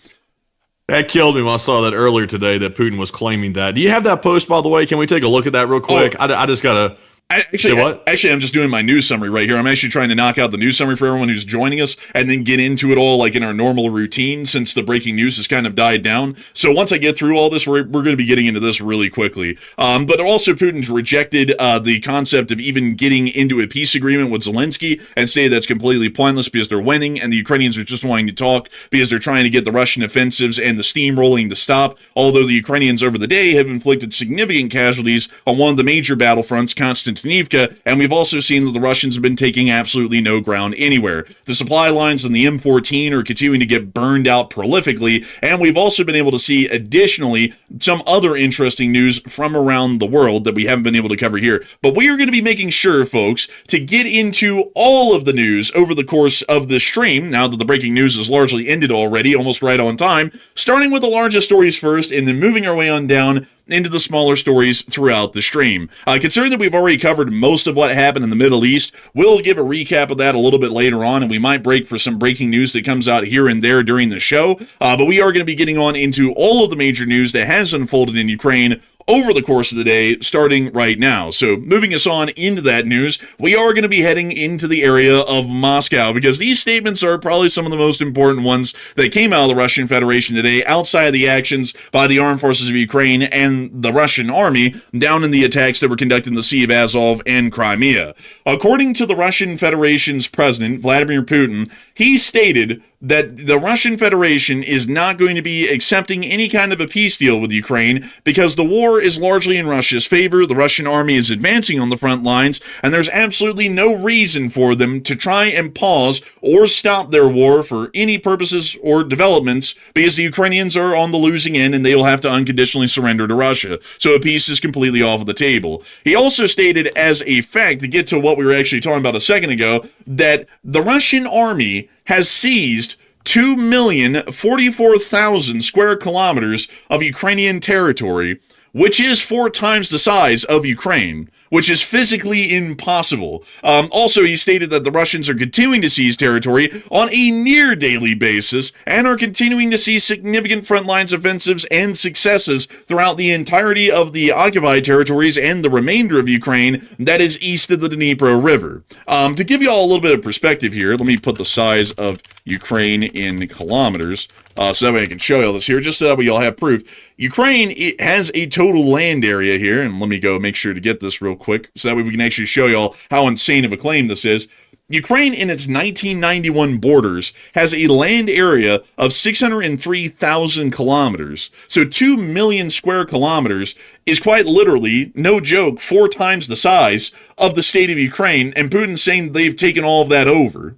That killed me when I saw that earlier today that Putin was claiming that. Do you have that post, by the way? Can we take a look at that real quick? I just got to... Actually, I'm just doing my news summary right here. I'm actually trying to knock out the news summary for everyone who's joining us and then get into it all like in our normal routine since the breaking news has kind of died down. So once I get through all this, we're going to be getting into this really quickly. But also Putin's rejected the concept of even getting into a peace agreement with Zelensky and say that's completely pointless because they're winning and the Ukrainians are just wanting to talk because they're trying to get the Russian offensives and the steamrolling to stop, although the Ukrainians over the day have inflicted significant casualties on one of the major battlefronts, Constantinople, and we've also seen that the Russians have been taking absolutely no ground anywhere. The supply lines on the M14 are continuing to get burned out prolifically, and we've also been able to see, additionally, some other interesting news from around the world that we haven't been able to cover here. But we are going to be making sure, folks, to get into all of the news over the course of this stream, now that the breaking news is largely ended already, almost right on time, starting with the largest stories first, and then moving our way on down into the smaller stories throughout the stream. Considering that we've already covered most of what happened in the Middle East, we'll give a recap of that a little bit later on, and we might break for some breaking news that comes out here and there during the show. But we are going to be getting on into all of the major news that has unfolded in Ukraine over the course of the day, starting right now. So moving us on into that news, we are going to be heading into the area of Moscow, because these statements are probably some of the most important ones that came out of the Russian Federation today, outside of the actions by the armed forces of Ukraine and the Russian army down in the attacks that were conducted in the Sea of Azov and Crimea. According to the Russian Federation's president, Vladimir Putin, he stated that the Russian Federation is not going to be accepting any kind of a peace deal with Ukraine because the war is largely in Russia's favor. The Russian army is advancing on the front lines, and there's absolutely no reason for them to try and pause or stop their war for any purposes or developments because the Ukrainians are on the losing end and they will have to unconditionally surrender to Russia. So a peace is completely off of the table. He also stated as a fact, to get to what we were actually talking about a second ago, that the Russian army has seized 2,044,000 square kilometers of Ukrainian territory, which is 4 times the size of Ukraine, which is physically impossible. Also, he stated that the Russians are continuing to seize territory on a near-daily basis and are continuing to see significant front lines offensives and successes throughout the entirety of the occupied territories and the remainder of Ukraine that is east of the Dnipro River. To give you all a little bit of perspective here, let me put the size of Ukraine in kilometers, so that way I can show you all this here, just so that we all have proof. Ukraine, it has a total land area here, and let me go make sure to get this real quick, so that way we can actually show you all how insane of a claim this is. Ukraine, in its 1991 borders, has a land area of 603,000 kilometers. So 2 million square kilometers is quite literally, no joke, 4 times the size of the state of Ukraine, and Putin's saying they've taken all of that over.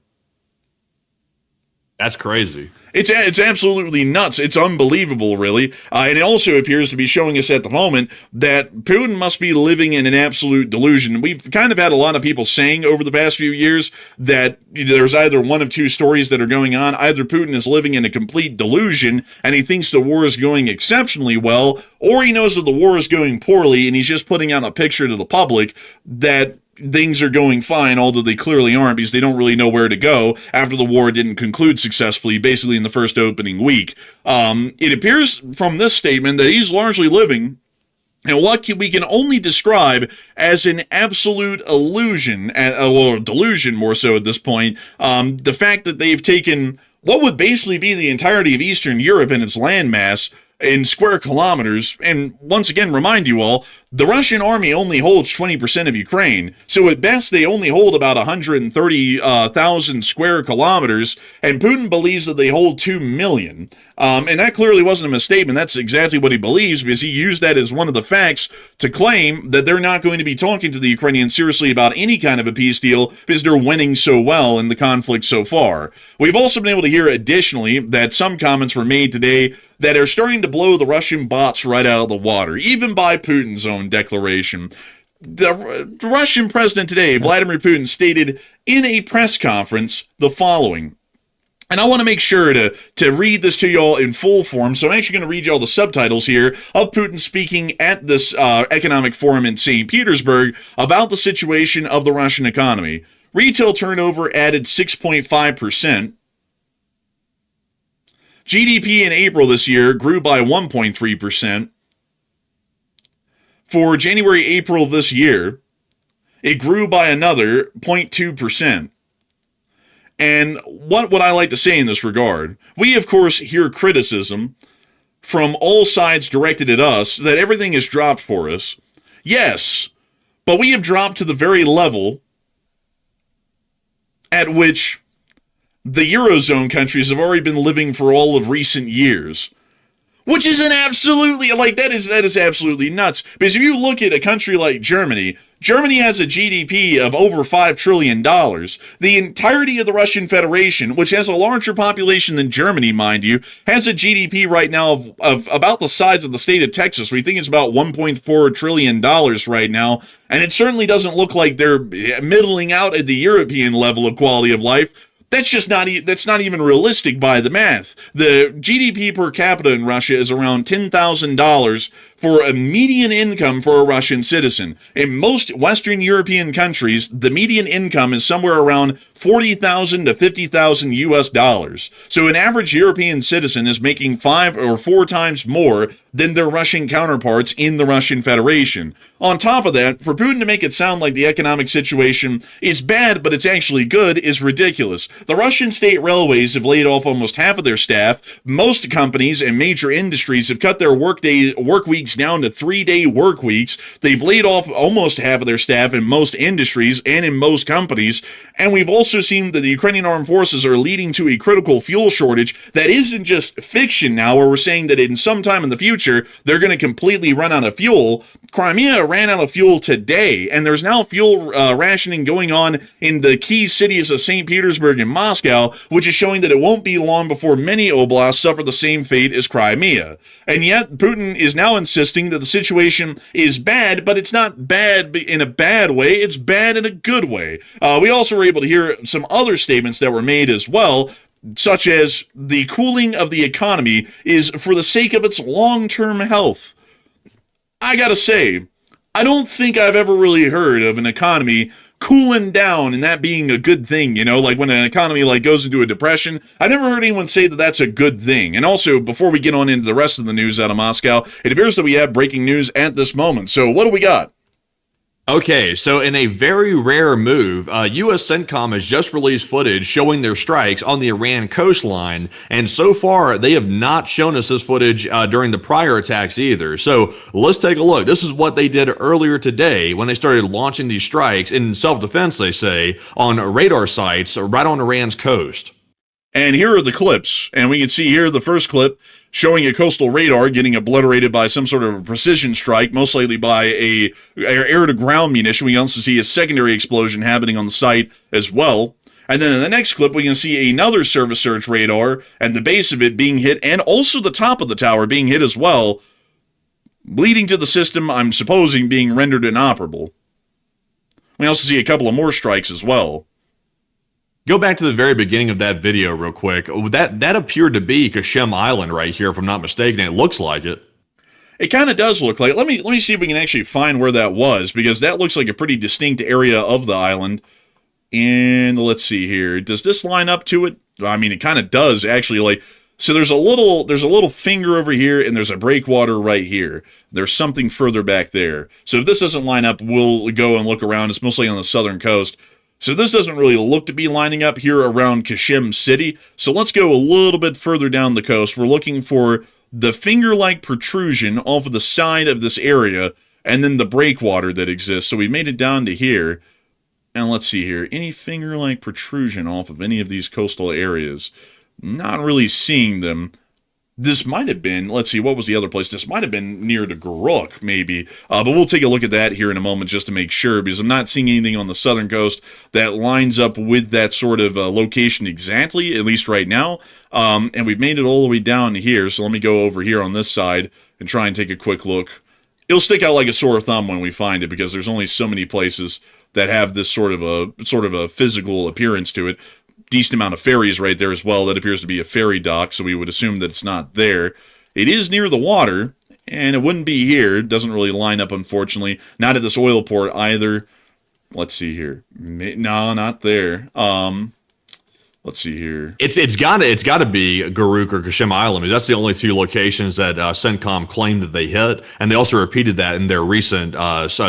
That's crazy. It's absolutely nuts. It's unbelievable, really. And it also appears to be showing us at the moment that Putin must be living in an absolute delusion. We've kind of had a lot of people saying over the past few years that there's either one of two stories that are going on. Either Putin is living in a complete delusion and he thinks the war is going exceptionally well, or he knows that the war is going poorly and he's just putting out a picture to the public that things are going fine, although they clearly aren't, because they don't really know where to go after the war didn't conclude successfully, basically in the first opening week. It appears from this statement that he's largely living and what we can only describe as an absolute illusion, or delusion more so at this point, the fact that they've taken what would basically be the entirety of Eastern Europe and its landmass in square kilometers, and once again remind you all, the Russian army only holds 20% of Ukraine, so at best they only hold about 130,000 square kilometers, and Putin believes that they hold 2 million. And that clearly wasn't a misstatement. That's exactly what he believes, because he used that as one of the facts to claim that they're not going to be talking to the Ukrainians seriously about any kind of a peace deal because they're winning so well in the conflict so far. We've also been able to hear additionally that some comments were made today that are starting to blow the Russian bots right out of the water, even by Putin's own declaration. The Russian president today, Vladimir Putin, stated in a press conference the following. And I want to make sure to read this to y'all in full form, so I'm actually going to read y'all the subtitles here of Putin speaking at this economic forum in St. Petersburg about the situation of the Russian economy. Retail turnover added 6.5%. GDP in April this year grew by 1.3%. For January-April this year, it grew by another 0.2%. And what would I like to say in this regard? We, of course, hear criticism from all sides directed at us that everything is dropped for us. Yes, but we have dropped to the very level at which the Eurozone countries have already been living for all of recent years. Which is an absolutely, that is absolutely nuts. Because if you look at a country like Germany, Germany has a GDP of over $5 trillion. The entirety of the Russian Federation, which has a larger population than Germany, mind you, has a GDP right now of about the size of the state of Texas. We think it's about $1.4 trillion right now. And it certainly doesn't look like they're middling out at the European level of quality of life. That's not even realistic by the math. The GDP per capita in Russia is around $10,000 for a median income for a Russian citizen. In most Western European countries, the median income is somewhere around $40,000 to $50,000 US dollars. So an average European citizen is making 5 or 4 times more than their Russian counterparts in the Russian Federation. On top of that, for Putin to make it sound like the economic situation is bad, but it's actually good, is ridiculous. The Russian state railways have laid off almost half of their staff. Most companies and major industries have cut their work weeks down to 3-day work weeks. They've laid off almost half of their staff in most industries and in most companies. And we've also seen that the Ukrainian armed forces are leading to a critical fuel shortage that isn't just fiction now, where we're saying that in some time in the future, they're going to completely run out of fuel. Crimea ran out of fuel today, and there's now fuel rationing going on in the key cities of St. Petersburg and Moscow, which is showing that it won't be long before many oblasts suffer the same fate as Crimea. And yet, Putin is now insisting that the situation is bad, but it's not bad in a bad way, it's bad in a good way. We also were able to hear some other statements that were made as well, such as the cooling of the economy is for the sake of its long-term health. I gotta say, I don't think I've ever really heard of an economy cooling down and that being a good thing, like when an economy goes into a depression. I've never heard anyone say that that's a good thing. And also, before we get on into the rest of the news out of Moscow, it appears that we have breaking news at this moment. So what do we got? Okay, so in a very rare move, U.S. CENTCOM has just released footage showing their strikes on the Iran coastline, and so far they have not shown us this footage during the prior attacks either. So let's take a look. This is what they did earlier today when they started launching these strikes in self-defense, they say, on radar sites right on Iran's coast. And here are the clips, and we can see here the first clip showing a coastal radar getting obliterated by some sort of a precision strike, most likely by a air-to-ground munition. We also see a secondary explosion happening on the site as well. And then in the next clip, we can see another surface search radar and the base of it being hit, and also the top of the tower being hit as well, leading to the system, I'm supposing, being rendered inoperable. We also see a couple of more strikes as well. Go back to the very beginning of that video real quick. That appeared to be Kashem Island right here, if I'm not mistaken. It looks like it. It kind of does look like it. Let me see if we can actually find where that was, because that looks like a pretty distinct area of the island. And let's see here. Does this line up to it? I mean, it kind of does, actually. So there's a little finger over here, and there's a breakwater right here. There's something further back there. So if this doesn't line up, we'll go and look around. It's mostly on the southern coast. So this doesn't really look to be lining up here around Qashem City. So let's go a little bit further down the coast. We're looking for the finger-like protrusion off of the side of this area, and then the breakwater that exists. So we made it down to here. And let's see here. Any finger-like protrusion off of any of these coastal areas? Not really seeing them. This might have been, let's see, what was the other place? This might have been near to Guruk, maybe. But we'll take a look at that here in a moment just to make sure, because I'm not seeing anything on the southern coast that lines up with that sort of location exactly, at least right now. And we've made it all the way down here, so let me go over here on this side and try and take a quick look. It'll stick out like a sore thumb when we find it, because there's only so many places that have this sort of a physical appearance to it. Decent amount of ferries right there as well. That appears to be a ferry dock, so we would assume that it's not there. It is near the water, and it wouldn't be here. It doesn't really line up, unfortunately. Not at this oil port either. Let's see here. No, not there. Let's see here. It's gotta be Guruk or Qashem Island. That's the only two locations that CENTCOM claimed that they hit, and they also repeated that in their recent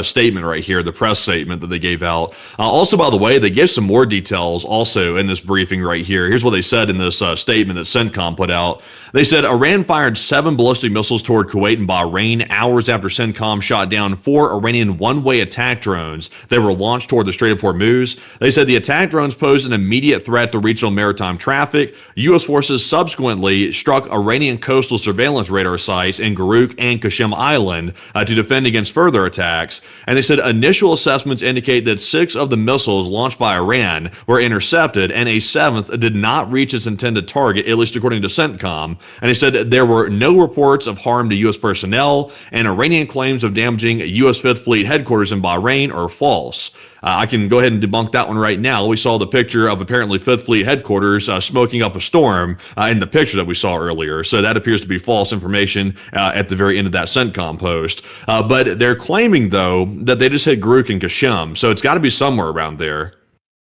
statement right here, the press statement that they gave out. Also, by the way, they gave some more details also in this briefing right here. Here's what they said in this statement that CENTCOM put out. They said Iran fired 7 ballistic missiles toward Kuwait and Bahrain hours after CENTCOM shot down 4 Iranian one-way attack drones that were launched toward the Strait of Hormuz. They said the attack drones posed an immediate threat to regional maritime traffic. U.S. forces subsequently struck Iranian coastal surveillance radar sites in Guruk and Qashem Island to defend against further attacks. And they said initial assessments indicate that 6 of the missiles launched by Iran were intercepted, and a 7th did not reach its intended target, at least according to CENTCOM. And they said there were no reports of harm to U.S. personnel, and Iranian claims of damaging U.S. Fifth Fleet headquarters in Bahrain are false. I can go ahead and debunk that one right now. We saw the picture of apparently Fifth Fleet headquarters smoking up a storm in the picture that we saw earlier. So that appears to be false information at the very end of that CENTCOM post. But they're claiming, though, that they just hit Guruk and Qashem. So it's got to be somewhere around there.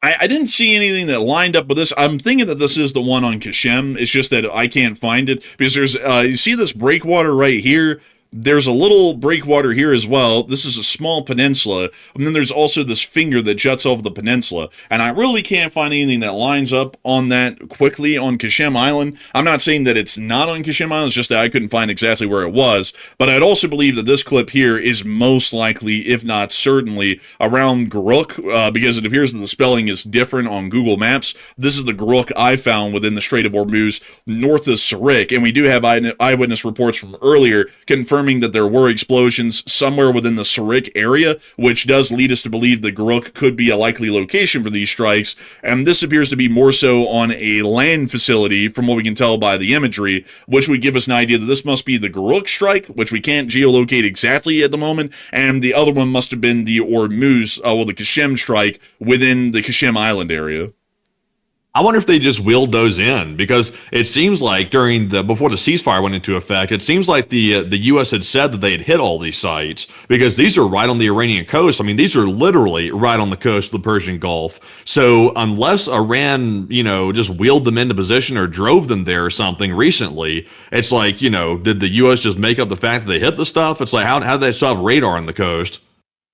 I didn't see anything that lined up with this. I'm thinking that this is the one on Qashem. It's just that I can't find it, because there's, you see this breakwater right here? There's a little breakwater here as well. This is a small peninsula, and then there's also this finger that juts off the peninsula. And I really can't find anything that lines up on that quickly on Qashem Island. I'm not saying that it's not on Qashem Island, it's just that I couldn't find exactly where it was. But I'd also believe that this clip here is most likely, if not certainly, around Guruk, because it appears that the spelling is different on Google Maps. This is the Guruk I found within the Strait of Hormuz, north of Surik, and we do have eyewitness reports from earlier confirming that there were explosions somewhere within the Surik area, which does lead us to believe that Guruk could be a likely location for these strikes, and this appears to be more so on a land facility from what we can tell by the imagery, which would give us an idea that this must be the Guruk strike, which we can't geolocate exactly at the moment, and the other one must have been the Hormuz, the Qashem strike within the Qashem Island area. I wonder if they just wheeled those in, because it seems like before the ceasefire went into effect, it seems like the U.S. had said that they had hit all these sites, because these are right on the Iranian coast. I mean, these are literally right on the coast of the Persian Gulf. So unless Iran, just wheeled them into position or drove them there or something recently, it's like, did the U.S. just make up the fact that they hit the stuff? It's like, how did they still have radar on the coast?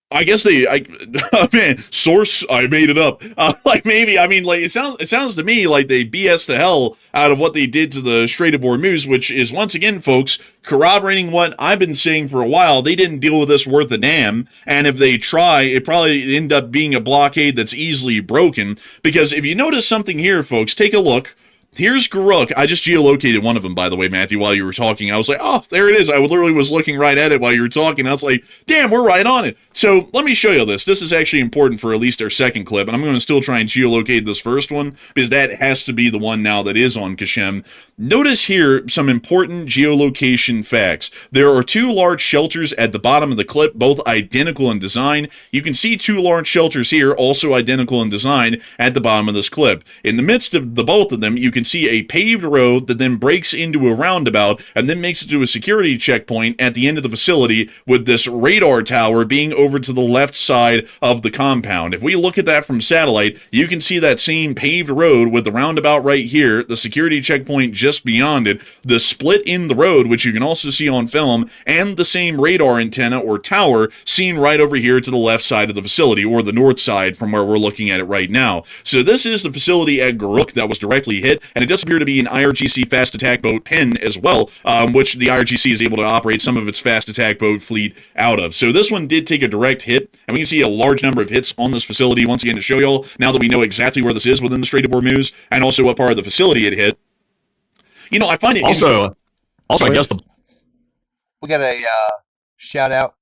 I guess man, source, I made it up. It sounds to me like they BS the hell out of what they did to the Strait of Hormuz, which is, once again, folks, corroborating what I've been saying for a while. They didn't deal with this worth a damn, and if they try, it probably end up being a blockade that's easily broken, because if you notice something here, folks, take a look. Here's Guruk. I just geolocated one of them, by the way, Matthew, while you were talking. I was like, oh, there it is. I literally was looking right at it while you were talking. I was like, damn, we're right on it. So let me show you this. This is actually important for at least our second clip, and I'm going to still try and geolocate this first one, because that has to be the one now that is on Qashem. Notice here some important geolocation facts. There are 2 large shelters at the bottom of the clip, both identical in design. You can see 2 large shelters here, also identical in design, at the bottom of this clip. In the midst of the both of them, you can can see a paved road that then breaks into a roundabout and then makes it to a security checkpoint at the end of the facility, with this radar tower being over to the left side of the compound. If we look at that from satellite, you can see that same paved road with the roundabout right here, the security checkpoint just beyond it, the split in the road, which you can also see on film, and the same radar antenna or tower seen right over here to the left side of the facility, or the north side from where we're looking at it right now. So this is the facility at Garuk that was directly hit, and it does appear to be an IRGC fast attack boat pen as well, which the IRGC is able to operate some of its fast attack boat fleet out of. So this one did take a direct hit, and we can see a large number of hits on this facility once again to show y'all, now that we know exactly where this is within the Strait of Hormuz, and also what part of the facility it hit. You know, I find it also, I guess we got a shout out.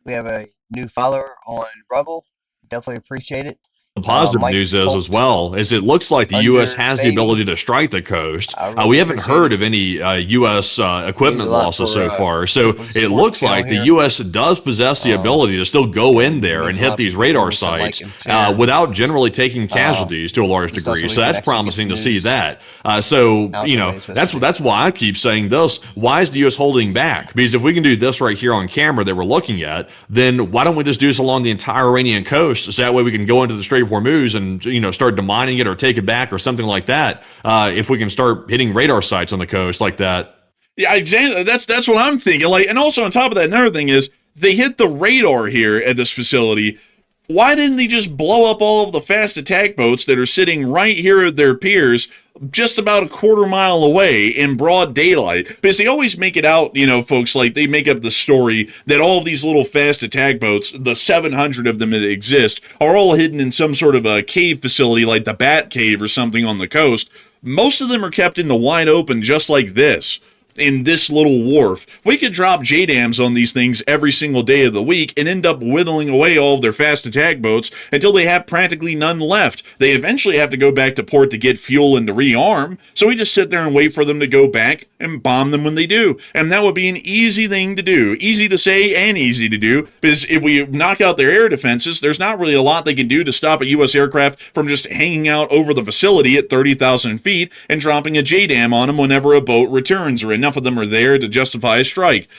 We have a new follower on Rumble. Definitely appreciate it. the positive Mike news is Holt, as well is it looks like the U.S. has the Baby. ability to strike the coast. I really We haven't appreciate heard it. of any U.S. Equipment Means a lot losses for, so far. So for the it support looks channel like the here. U.S. does possess the ability to still go in there and means a hit lot these for radar people to like sites and share. without generally taking casualties to a large and stuff, degree. so we So can that's actually get promising the to see news that. out You the know, way, so to speak. that's why I keep saying this. Why is the U.S. holding back? Because if we can do this right here on camera that we're looking at, then why don't we just do this along the entire Iranian coast? So that way we can go into the Strait of Hormuz and, you know, start demining it or take it back or something like that. If we can start hitting radar sites on the coast like that. Yeah, exactly. That's what I'm thinking. Like, and also on top of that, another thing is they hit the radar here at this facility. Why didn't they just blow up all of the fast attack boats that are sitting right here at their piers, just about a quarter mile away in broad daylight? Because they always make it out, you know, folks, like they make up the story that all of these little fast attack boats, the 700 of them that exist, are all hidden in some sort of a cave facility like the Bat Cave or something on the coast. Most of them are kept in the wide open, just like this, in this little wharf. We could drop JDAMs on these things every single day of the week and end up whittling away all of their fast attack boats until they have practically none left. They eventually have to go back to port to get fuel and to rearm, so we just sit there and wait for them to go back and bomb them when they do. And that would be an easy thing to do. Easy to say and easy to do, because if we knock out their air defenses, there's not really a lot they can do to stop a U.S. aircraft from just hanging out over the facility at 30,000 feet and dropping a JDAM on them whenever a boat returns, or enough of them are there to justify a strike.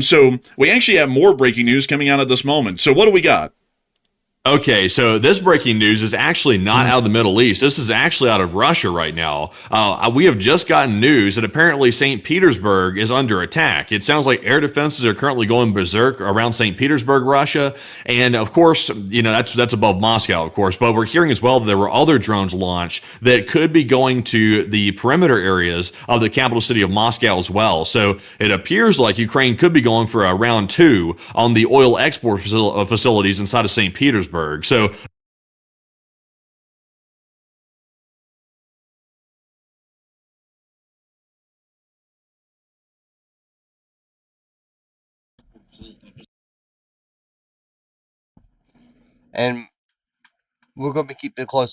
So we actually have more breaking news coming out at this moment. So what do we got? Okay, so this breaking news is actually not out of the Middle East. This is actually out of Russia right now. We have just gotten news that apparently St. Petersburg is under attack. It sounds like air defenses are currently going berserk around St. Petersburg, Russia. And of course, you know, that's above Moscow, of course. But we're hearing as well that there were other drones launched that could be going to the perimeter areas of the capital city of Moscow as well. So it appears like Ukraine could be going for a round two on the oil export facilities inside of St. Petersburg. So And we're going to be keeping it close.